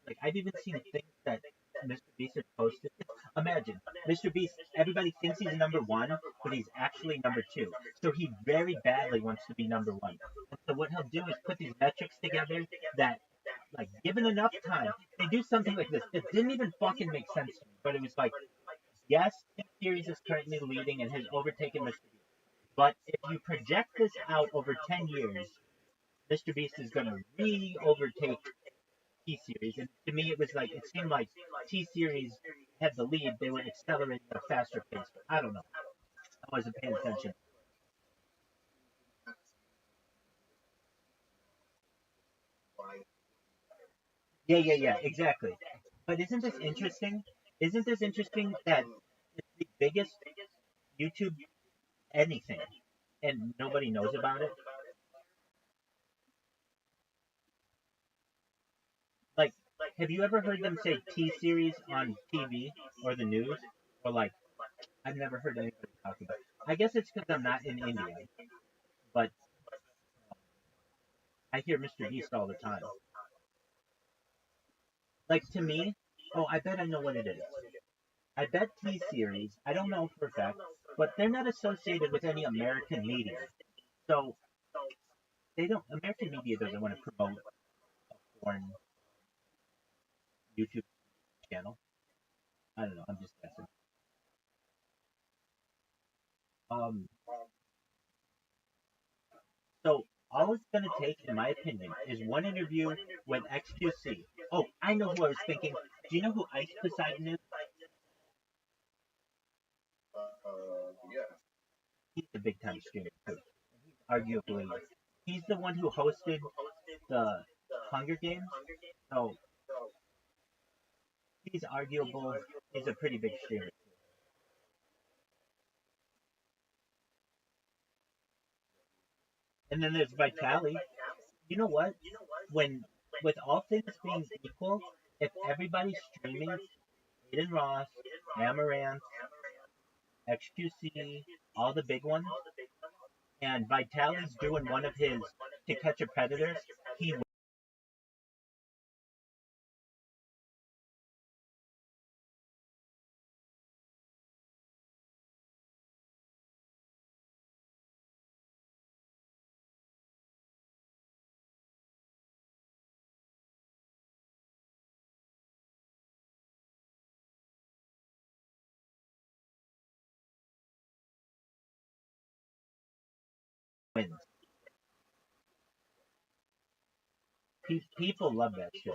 A: like I've even seen things that Mr. Beast has posted. Imagine Mr. Beast. Everybody thinks he's number one, but he's actually number two. So he very badly wants to be number one. And so what he'll do is put these metrics together that, like, given enough time, they do something like this. It didn't even fucking make sense to me, but it was like, yes, Tim Series is currently leading and has overtaken Mr. Beast. But if you project this out over 10 years, Mr. Beast is going to re overtake T series, and to me, it was like it seemed like T series had the lead. They were accelerating at a faster pace. But I don't know. I wasn't paying attention. Yeah, exactly. But isn't this interesting? Isn't this interesting that it's the biggest YouTube anything, and nobody knows about it? Like, have you ever heard them say T series on TV or the news? Or like, I've never heard anybody talk about it. I guess it's because I'm not in India, but I hear Mr. Beast all the time. Like to me, oh, I bet I know what it is. I bet T Series, I don't know for a fact, but they're not associated with any American media. So American media doesn't want to promote a foreign YouTube channel. I don't know. I'm just guessing. Um, so all it's gonna take, in my opinion, is one interview with XQC. Oh, I know who I was thinking. Do you know who Ice Poseidon is?
B: Yeah.
A: He's a big time streamer too. Arguably, he's the one who hosted the Hunger Games. So he's arguable. He's a pretty big streamer. And then there's Vitali. You know what? When with all things being equal, if everybody's streaming, Aiden Ross, Amaranth, XQC, all the big ones, and Vitali's doing one of his To Catch a Predator, he wins. People love that shit.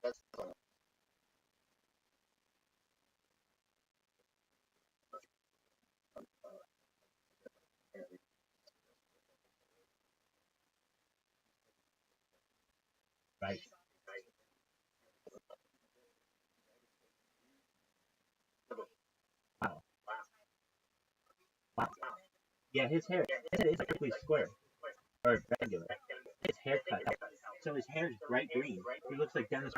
B: That's
A: Right. Wow. Wow. Yeah, his head is perfectly square or regular. His haircut. So his hair is bright green. He looks like Dennis.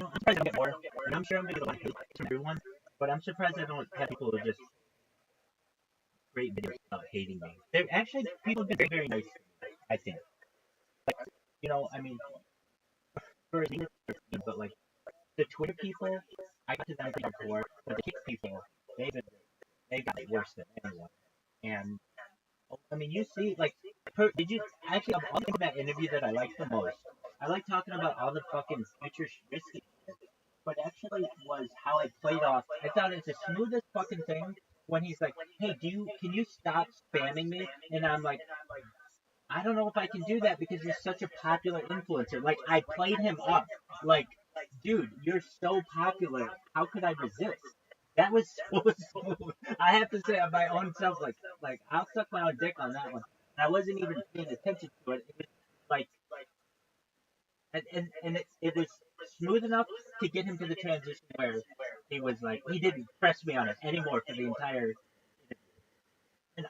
A: I'm surprised I don't get more, and I'm sure I'm gonna get a lot of hate from everyone. But I'm surprised I don't have people who just create videos about hating me. They're actually people have been very, very nice. I think. You know, I mean, for a but like the Twitter people, I got to them pretty hardcore, but the kick people, they've been, they got it worse than anyone. And I mean, you see, like, did you actually? I'll think of that interview that I liked the most. I like talking about all the fucking future risky shit, but actually was how I played off. I thought it's the smoothest fucking thing when he's like, "Hey, can you stop spamming me?" And I'm like, I don't know if I can do that because you're such a popular influencer. Like, I played him up. Like, dude, you're so popular. How could I resist? That was so smooth. I have to say on my own self, like I'll suck my own dick on that one. I wasn't even paying attention to it. It was like, and it was smooth enough to get him to the transition where he was like, he didn't press me on it anymore for the entire. And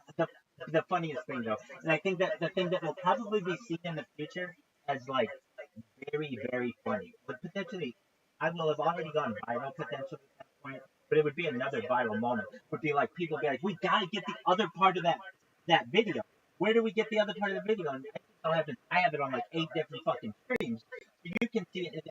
A: the funniest thing though, and I think that the thing that will probably be seen in the future as like very, very funny, but potentially, I will have already gone viral potentially at that point. But it would be another viral moment. Would be like people be like, we gotta get the other part of that video. Where do we get the other part of the video? And I have it on like 8 different fucking streams, so you can see it.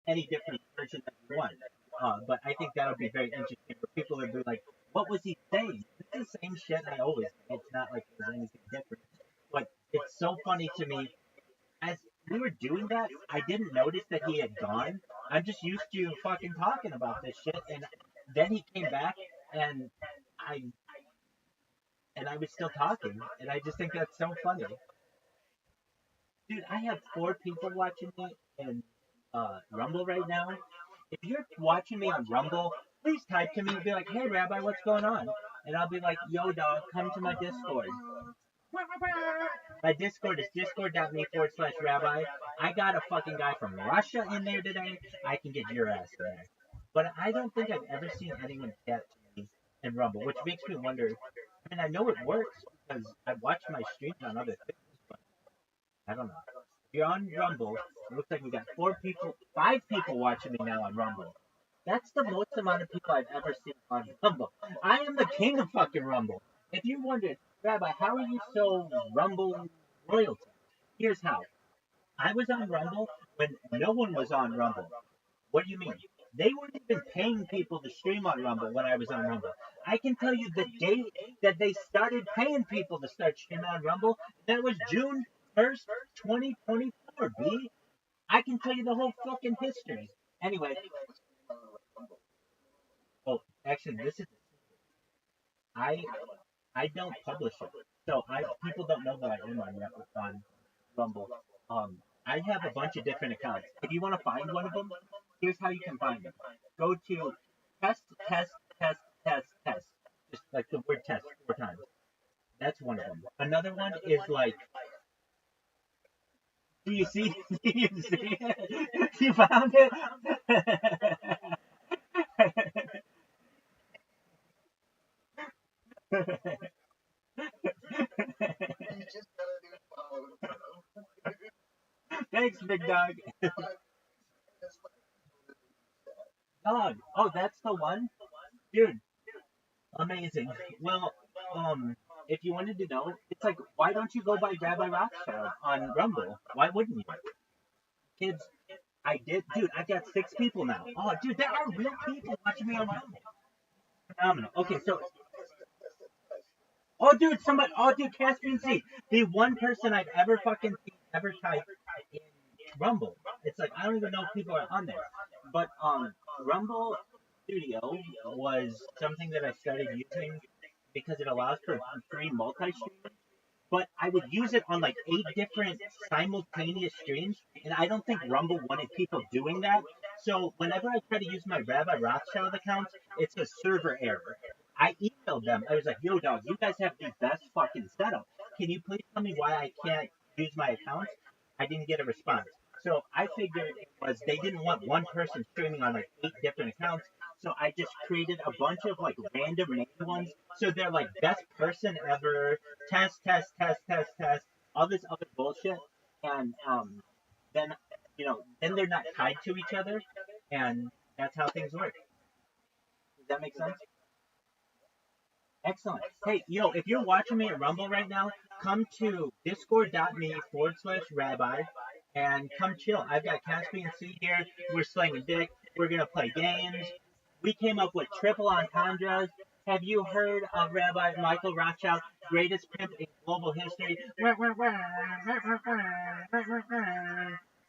A: Any different version that you want. But I think that'll be very interesting for people to be like, what was he saying? It's the same shit I always say. It's not like there's anything different. But it's so funny to me. As we were doing that, I didn't notice that he had gone. I'm just used to fucking talking about this shit. And then he came back and I I was still talking. And I just think that's so funny. Dude, I have 4 people watching me in Rumble right now. If you're watching me on Rumble, please type to me and be like, hey, Rabbi, what's going on? And I'll be like, yo, dog, come to my Discord. My Discord is discord.me/rabbi. I got a fucking guy from Russia in there today. I can get your ass in there. But I don't think I've ever seen anyone chat to me in Rumble, which makes me wonder. I mean, I know it works because I watch my streams on other things, but I don't know. If you're on Rumble, it looks like we got 4 people, 5 people watching me now on Rumble. That's the most amount of people I've ever seen on Rumble. I am the king of fucking Rumble. If you wondered, Rabbi, how are you so Rumble royalty? Here's how. I was on Rumble when no one was on Rumble. What do you mean? They weren't even paying people to stream on Rumble when I was on Rumble. I can tell you the day that they started paying people to start streaming on Rumble, that was June 1st, 2024, B. I can tell you the whole fucking history. Anyway, oh, actually, this is I I don't publish it, so I people don't know that I am on Rumble. Um, I have a bunch of different accounts. If you want to find one of them, here's how you can find them. Go to test test test test test, just like the word test 4 times. That's one of them. Another one is like, do you see? Do you see it? You found it?
B: You just gotta do follow, bro.
A: Thanks, big dog.
B: That's like,
A: Dog. Oh, that's the one, dude. Amazing. Well, if you wanted to know, it's like, why don't you go by Rabbi Rothschild on Rumble? Why wouldn't you? Kids, I did, dude. I got 6 people now. Oh, dude, there are real people watching me on Rumble. Phenomenal. Okay, so, oh, dude, Caspian Sea, the one person I've ever fucking seen ever type in Rumble. It's like I don't even know if people are on there, but Rumble Studio was something that I started using because it allows for free multi-streaming. But I would use it on like 8 different simultaneous streams, and I don't think Rumble wanted people doing that. So whenever I try to use my Rabbi Rothschild account, it's a server error. I emailed them. I was like, "Yo, dog, you guys have the best fucking setup. Can you please tell me why I can't use my account?" I didn't get a response. So I figured it was they didn't want one person streaming on like 8 different accounts. So I just created a bunch of like random name ones. So they're like best person ever, test, test, test, test, test, all this other bullshit. And then then they're not tied to each other, and that's how things work. Does that make sense? Excellent. Hey, if you're watching me at Rumble right now, come to discord.me/rabbi and come chill. I've got Caspian Sea here. We're slinging dick. We're going to play games. We came up with triple entendres. Have you heard of Rabbi Michael Rothschild, greatest pimp in global history?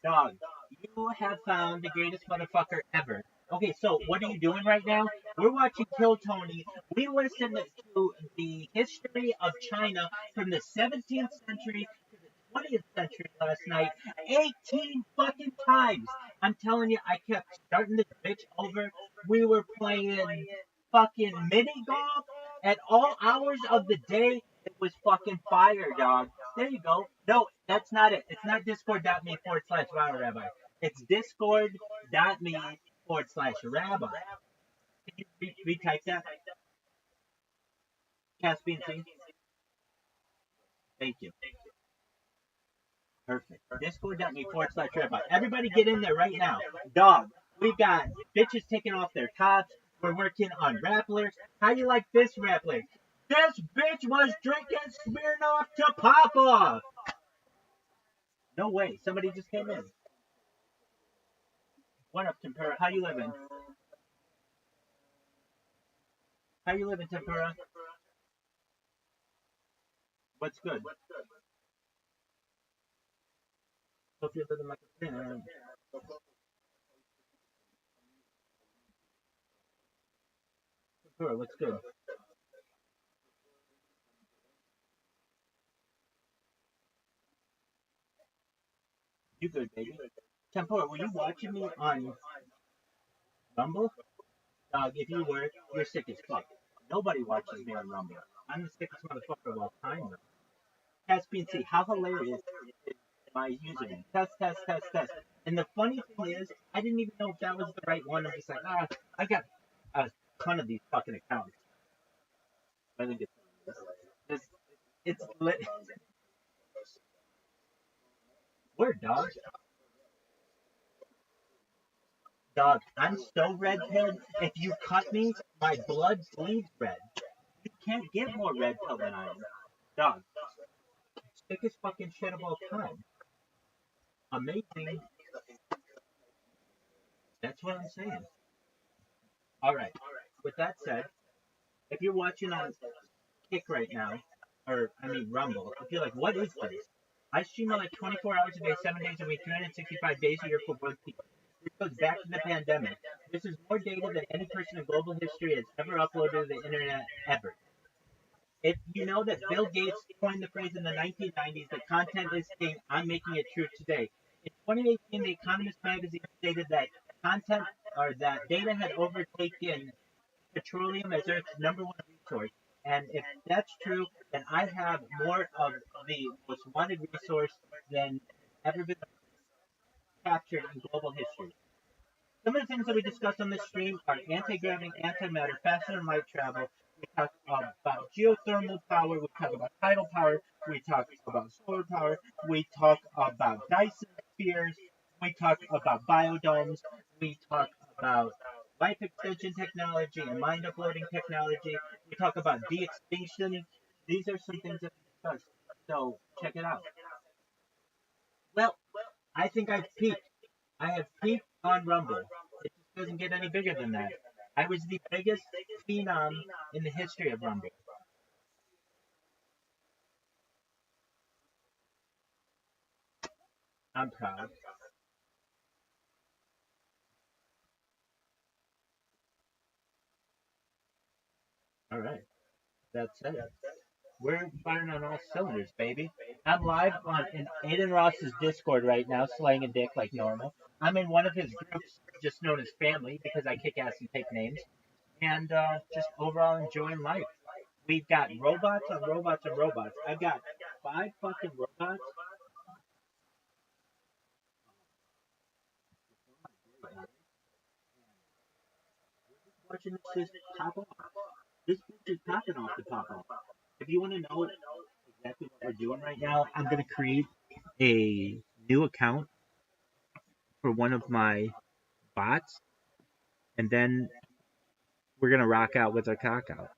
A: Dog, you have found the greatest motherfucker ever. Okay, so what are you doing right now? We're watching Kill Tony. We listened to the history of China from the 17th century to the 20th century last night 18 fucking times. I'm telling you, I kept starting this bitch over. We were playing fucking mini golf at all hours of the day. It was fucking fire, dog. There you go. No, that's not it. It's not discord.me/wow rabbi. It's discord.me/rabbi. Can you retype that? Caspian C? Thank you. Perfect. Discord.me/rabbi. Everybody get in there right now. Dog, we got bitches taking off their tops. We're working on rap lyrics. How you like this rap lyric? This bitch was drinking Smirnoff to pop off. No way. Somebody just came in. What up, Tempura? How you living? How you living, Tempura? What's good? Hope you're living like a fan. Tempura, what's good? You good, baby? Tempura, were you watching me on Rumble? Dog, if you were, you're sick as fuck. Nobody watches me on Rumble. I'm the sickest motherfucker of all time. Caspian C, how hilarious is my username? Test, test, test, test. And the funny thing is, I didn't even know if that was the right one. I'm just like, I got a ton of these fucking accounts. I think it's lit. Word, dog. Dog, I'm so red pilled. If you cut me, my blood bleeds red. You can't get more red pill than I am. Dog, sickest fucking shit of all time. Amazing. That's what I'm saying. All right. With that said, if you're watching on Kick right now, or I mean Rumble, if you're like, what is this? I stream on like 24 hours a day, 7 days a week, 365 days a year for both people. This goes back to the pandemic. This is more data than any person in global history has ever uploaded to the internet ever. If you know that Bill Gates coined the phrase in the 1990s that content is king, I'm making it true today. In 2018, The Economist magazine stated that content or that data had overtaken petroleum as Earth's number one resource. And if that's true, then I have more of the most wanted resource than ever been captured in global history. Some of the things that we discussed on this stream are anti-gravity, antimatter, faster than light travel. We talk about geothermal power. We talk about tidal power. We talk about solar power. We talk about Dyson spheres. We talk about biodomes. We talk about life extension technology and mind uploading technology. We talk about de-extinction. These are some things that we discussed. So check it out. Well, I think I've peaked. I have peaked on Rumble. It just doesn't get any bigger than that. I was the biggest phenom in the history of Rumble. I'm proud. All right. That's it. We're firing on all cylinders, baby. I'm live on in Aiden Ross's Discord right now, slaying a dick like normal. I'm in one of his groups, just known as Family, because I kick ass and take names, and just overall enjoying life. We've got robots on robots on robots. I've got 5 fucking robots. Watching this just pop off. This bitch is popping off the pop off. If you want to know exactly what we're doing right now, I'm gonna create a new account for one of my bots, and then we're gonna rock out with our cock out.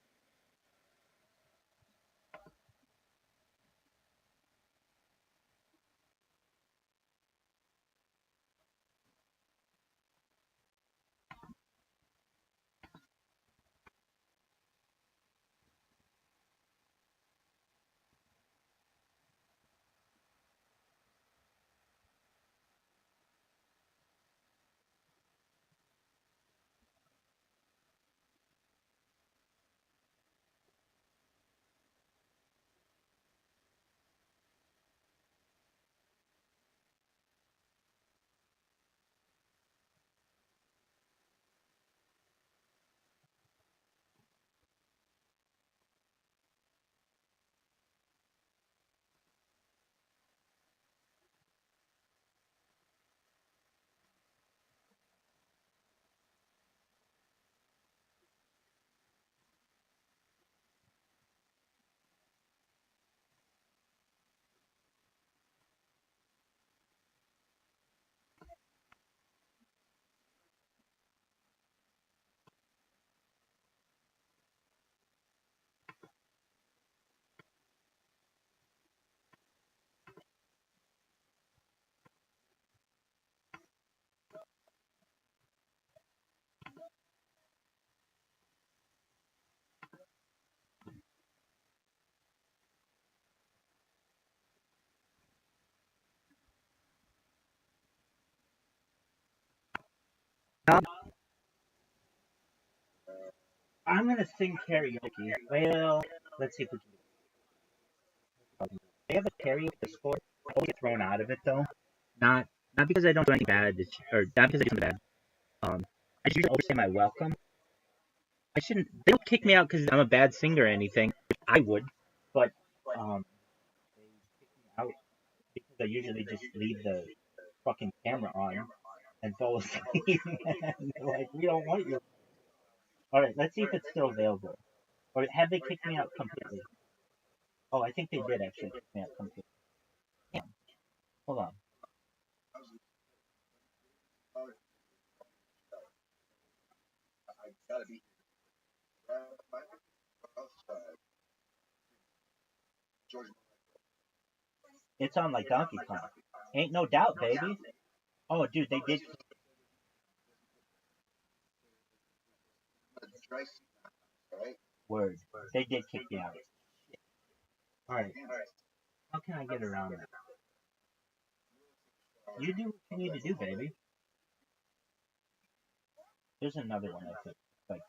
A: I'm gonna sing karaoke. Well, let's see if we can. They have a karaoke Discord. I always get thrown out of it though. Not not because I don't do anything bad, or not because I do something bad. I just usually overstay my welcome. I shouldn't. They don't kick me out because I'm a bad singer or anything. I would, but they kick me out because I usually just leave the fucking camera on and fall asleep. And they're like, we don't want you. All right, let's see if it's still available. Or have they kicked me out completely? Oh, I think they did actually kick me out completely. Damn. Hold on.
B: I gotta be Rothschild, George
A: It's on like Donkey Kong. Ain't no doubt, baby. Oh, dude, they did.
B: Tracy, right?
A: Word. They did kick me out. All right. How can I get around that? You do what you need to do, baby. There's another one I think. Like,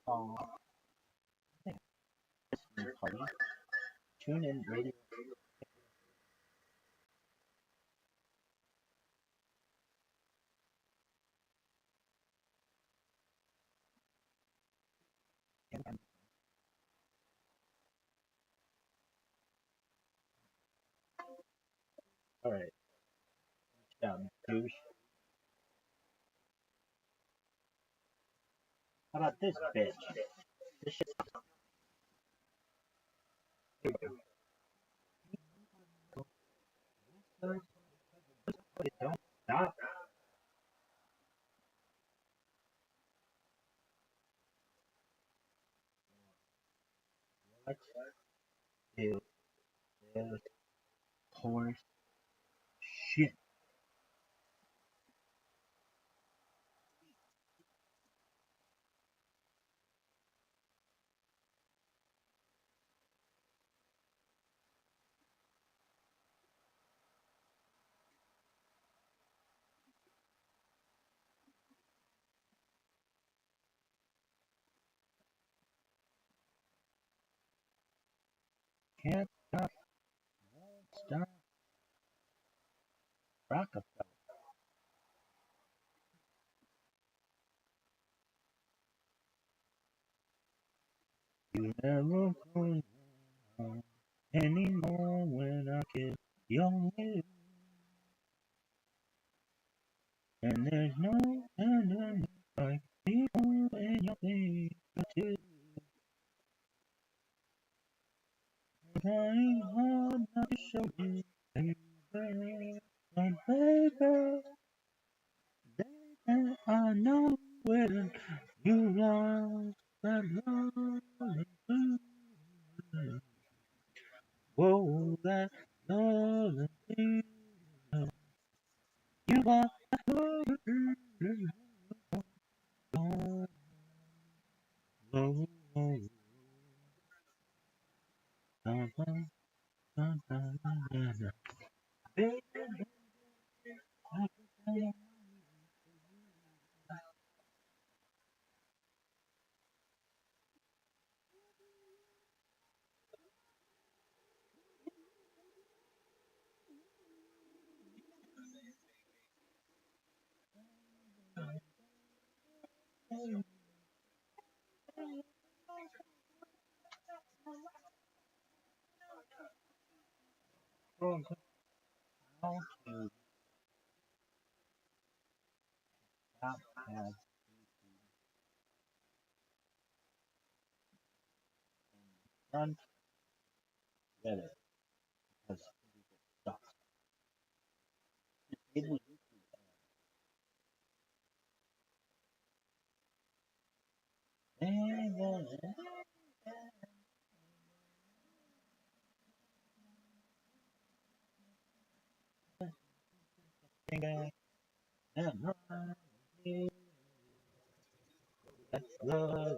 A: oh, party. Tune in radio. All right. Douche. How about this bitch? This shit. Don't stop. What is this horse shit? Can't stop. Won't stop. Rockefeller. You never going on anymore when I kiss your lips. And there's no ending like people in your fingertips. Trying hard not to show you, baby. Oh, baby, baby, I know when you lost that love. Whoa, that love. You got How to not have none together because it sucks. Maybe we that's love.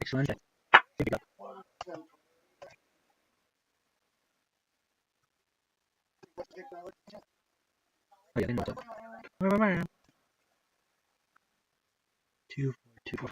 A: Excellent. Here we go. Oh yeah, I didn't know that. 2 4 2 4.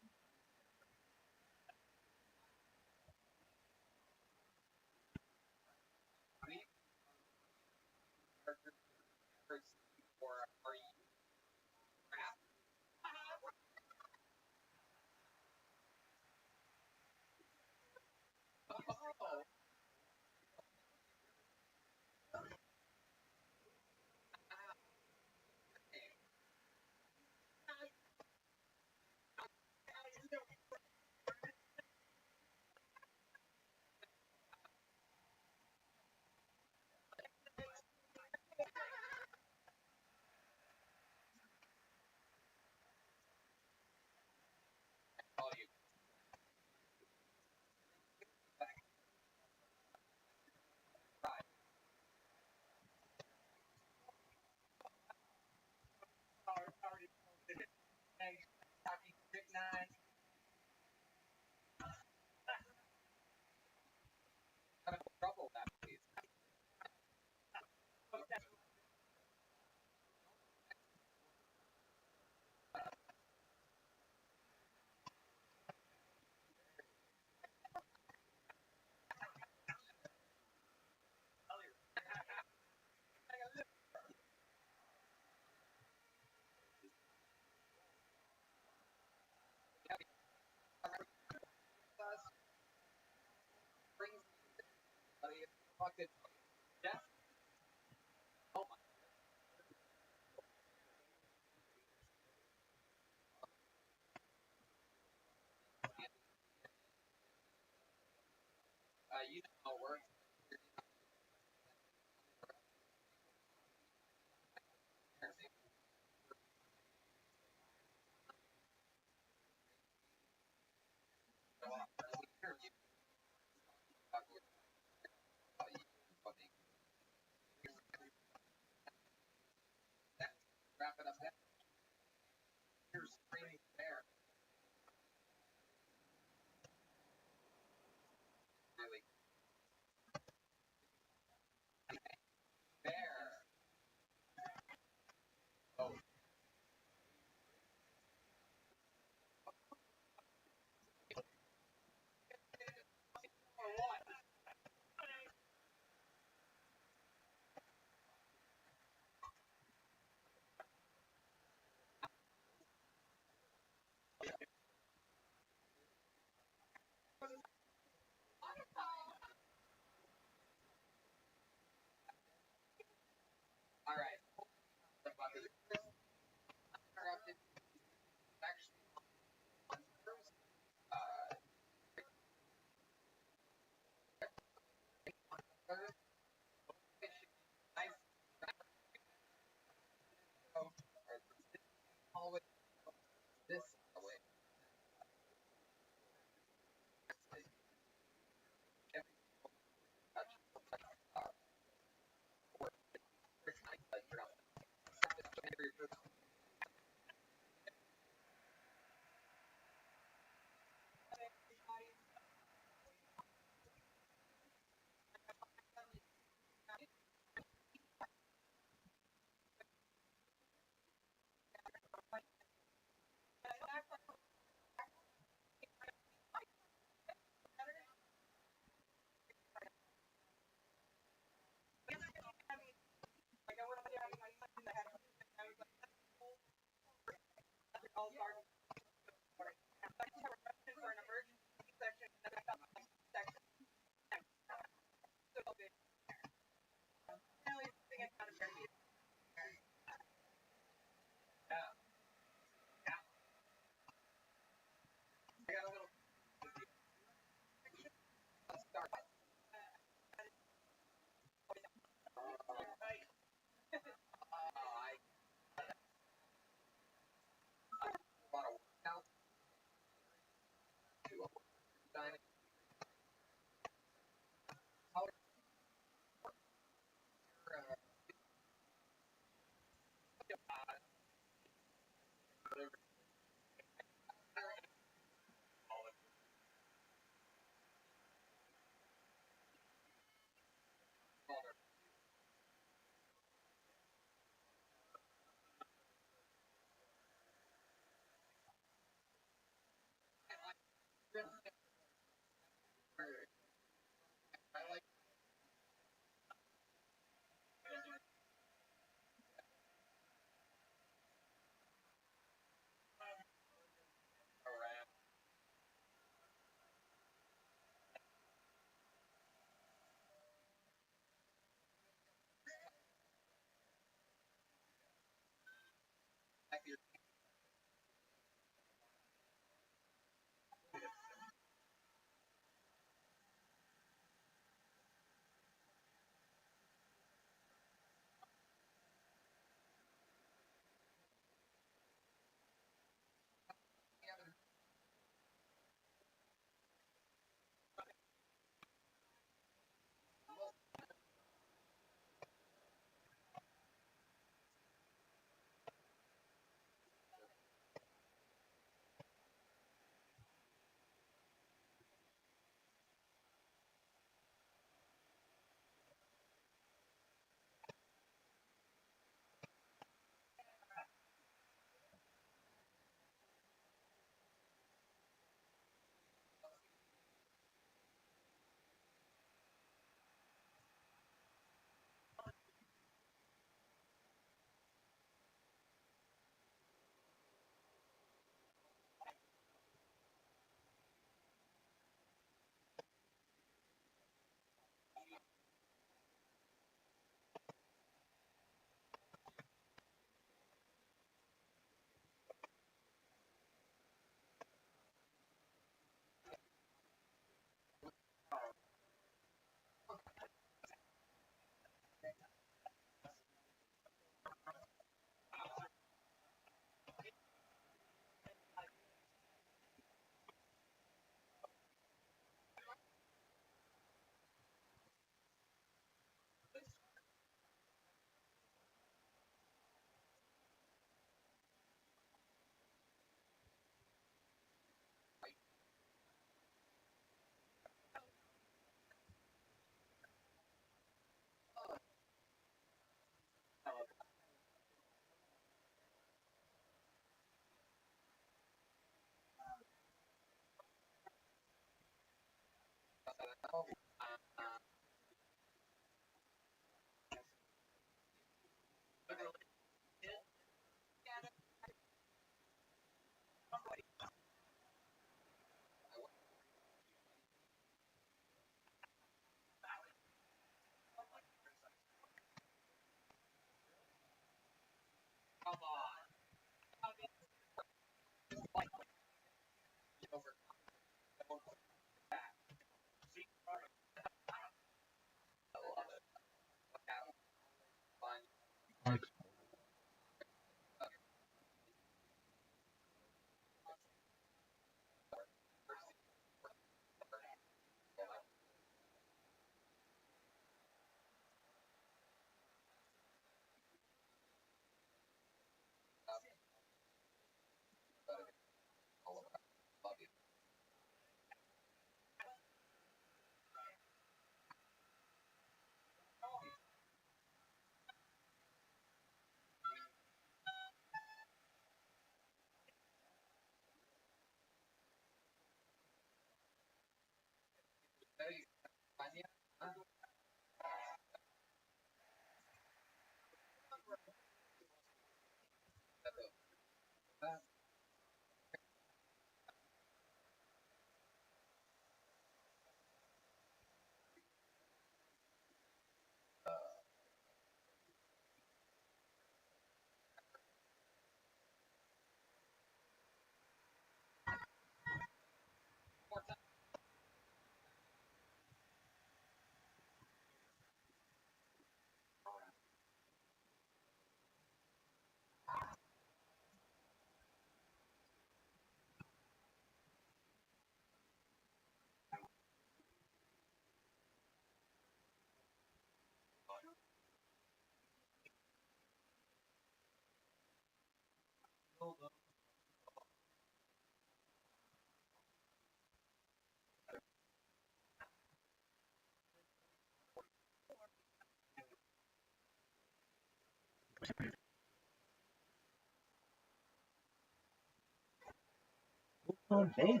A: Oh, baby.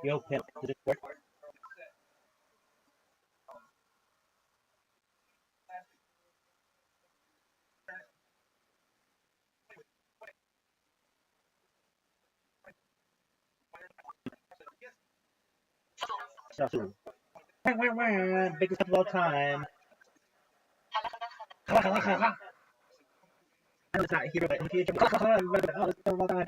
A: Yo, Pip, does it work? So, biggest of all time. It's not here, but in the future. Biggest of all time.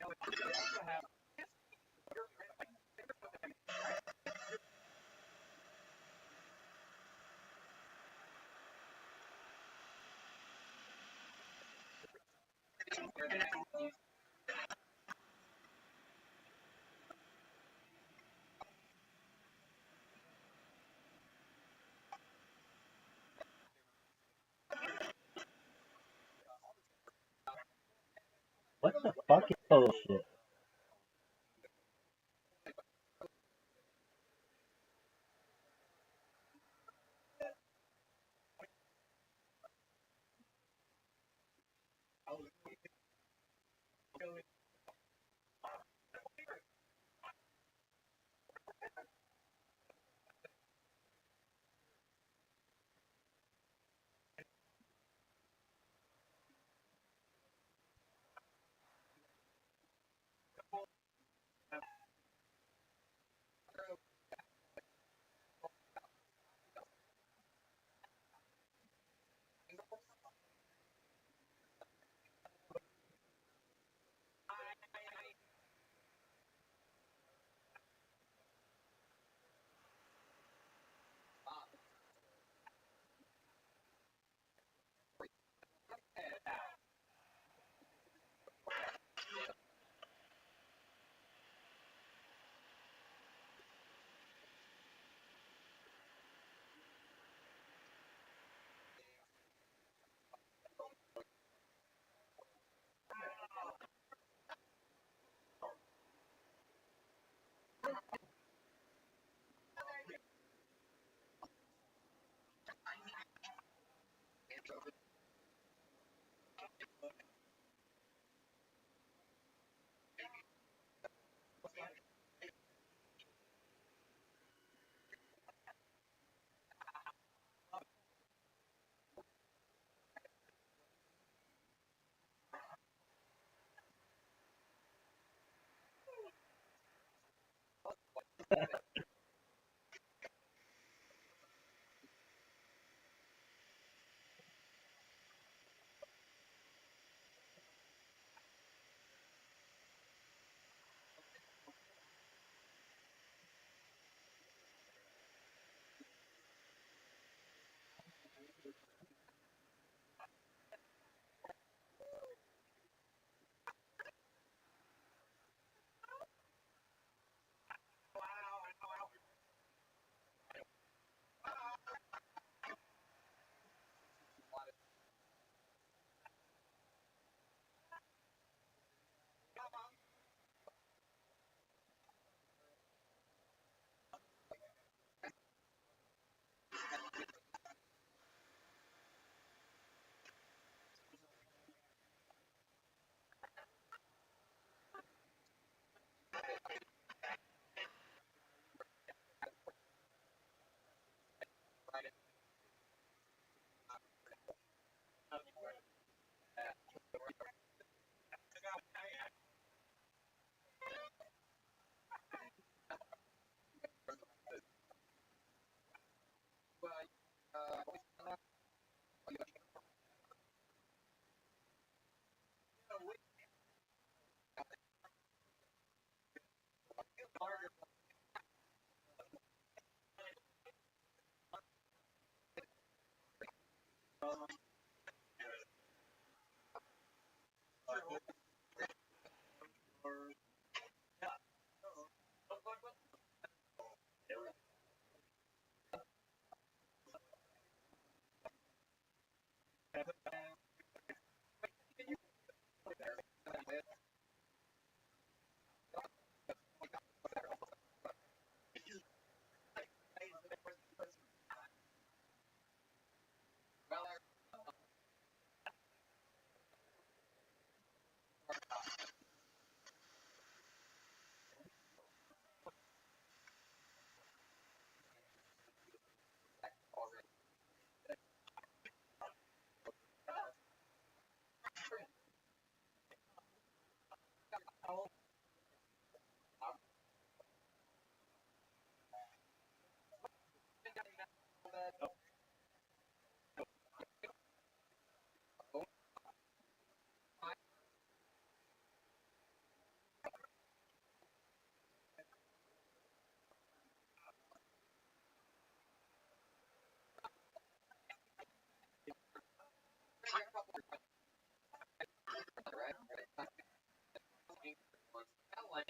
A: What the fuck is bullshit?
B: I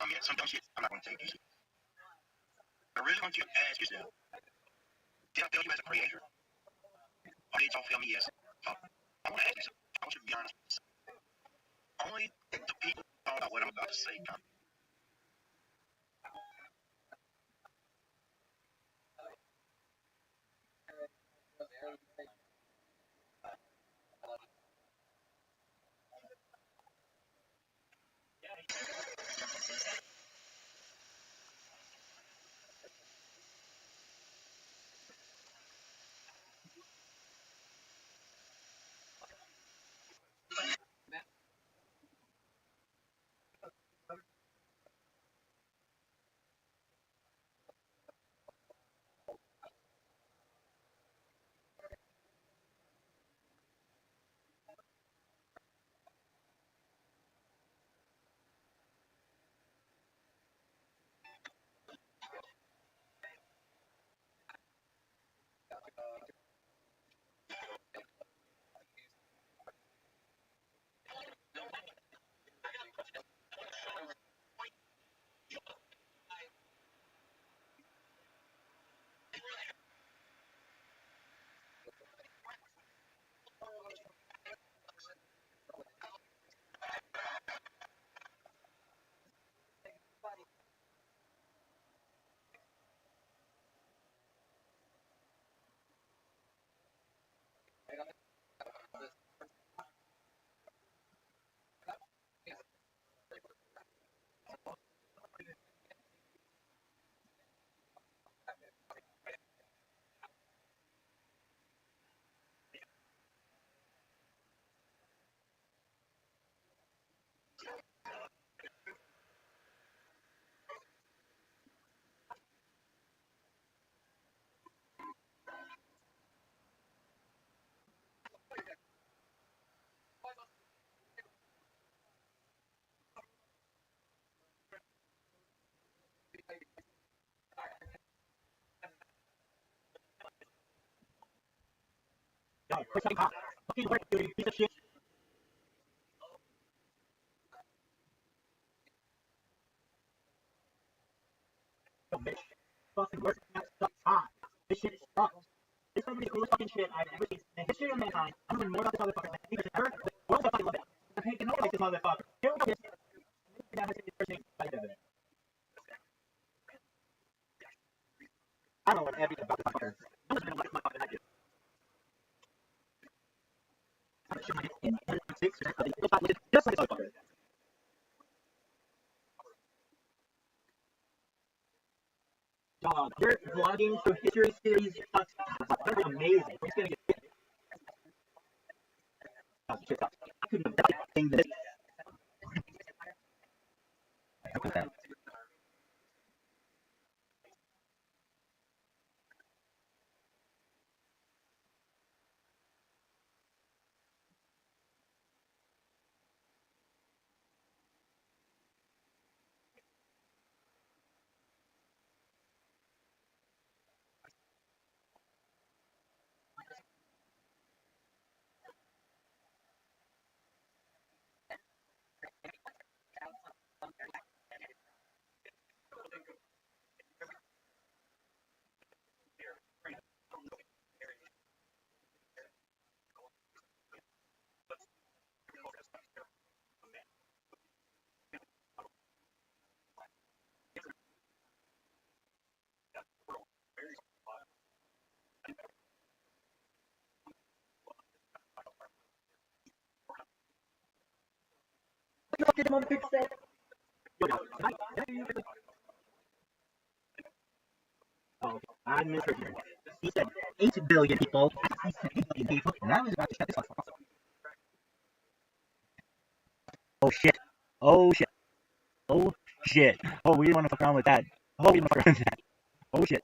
B: mean, some dumb shit. I'm not going to say these. I really want you to ask yourself, did I fail you as a creator? Or did y'all fail me as? I want to ask yourself, I want you to be honest. Only the people thought about what I'm about to say.
A: dog. Quit sucking cock. Fucking work, you piece of shit. Yo, bitch. Fucking work. That sucks cock. This shit sucks. This is the coolest fucking shit I've ever seen in the history of mankind. I'm learning more about this motherfucker than any person ever. The world will fucking love it. I'm taking over like this motherfucker. Here we go. I don't know what everything about this motherfucker. I'm just gonna like this motherfucker than I do. I'm gonna shoot my dick in 1.6% of the population just like this motherfucker. Dog, your vlogging through history series sucks. That's amazing. It's gonna get oh, shit sucks. I couldn't have done anything this. Look at that. What the fuck did the motherfucker say? Oh, okay. I misheard you. He said 8 billion people. He said 8 billion people. And I was about to shut this off. Oh shit. Oh shit. Oh shit. Oh, we didn't want to fuck around with that. Oh, we didn't want to fuck around with that. Oh shit.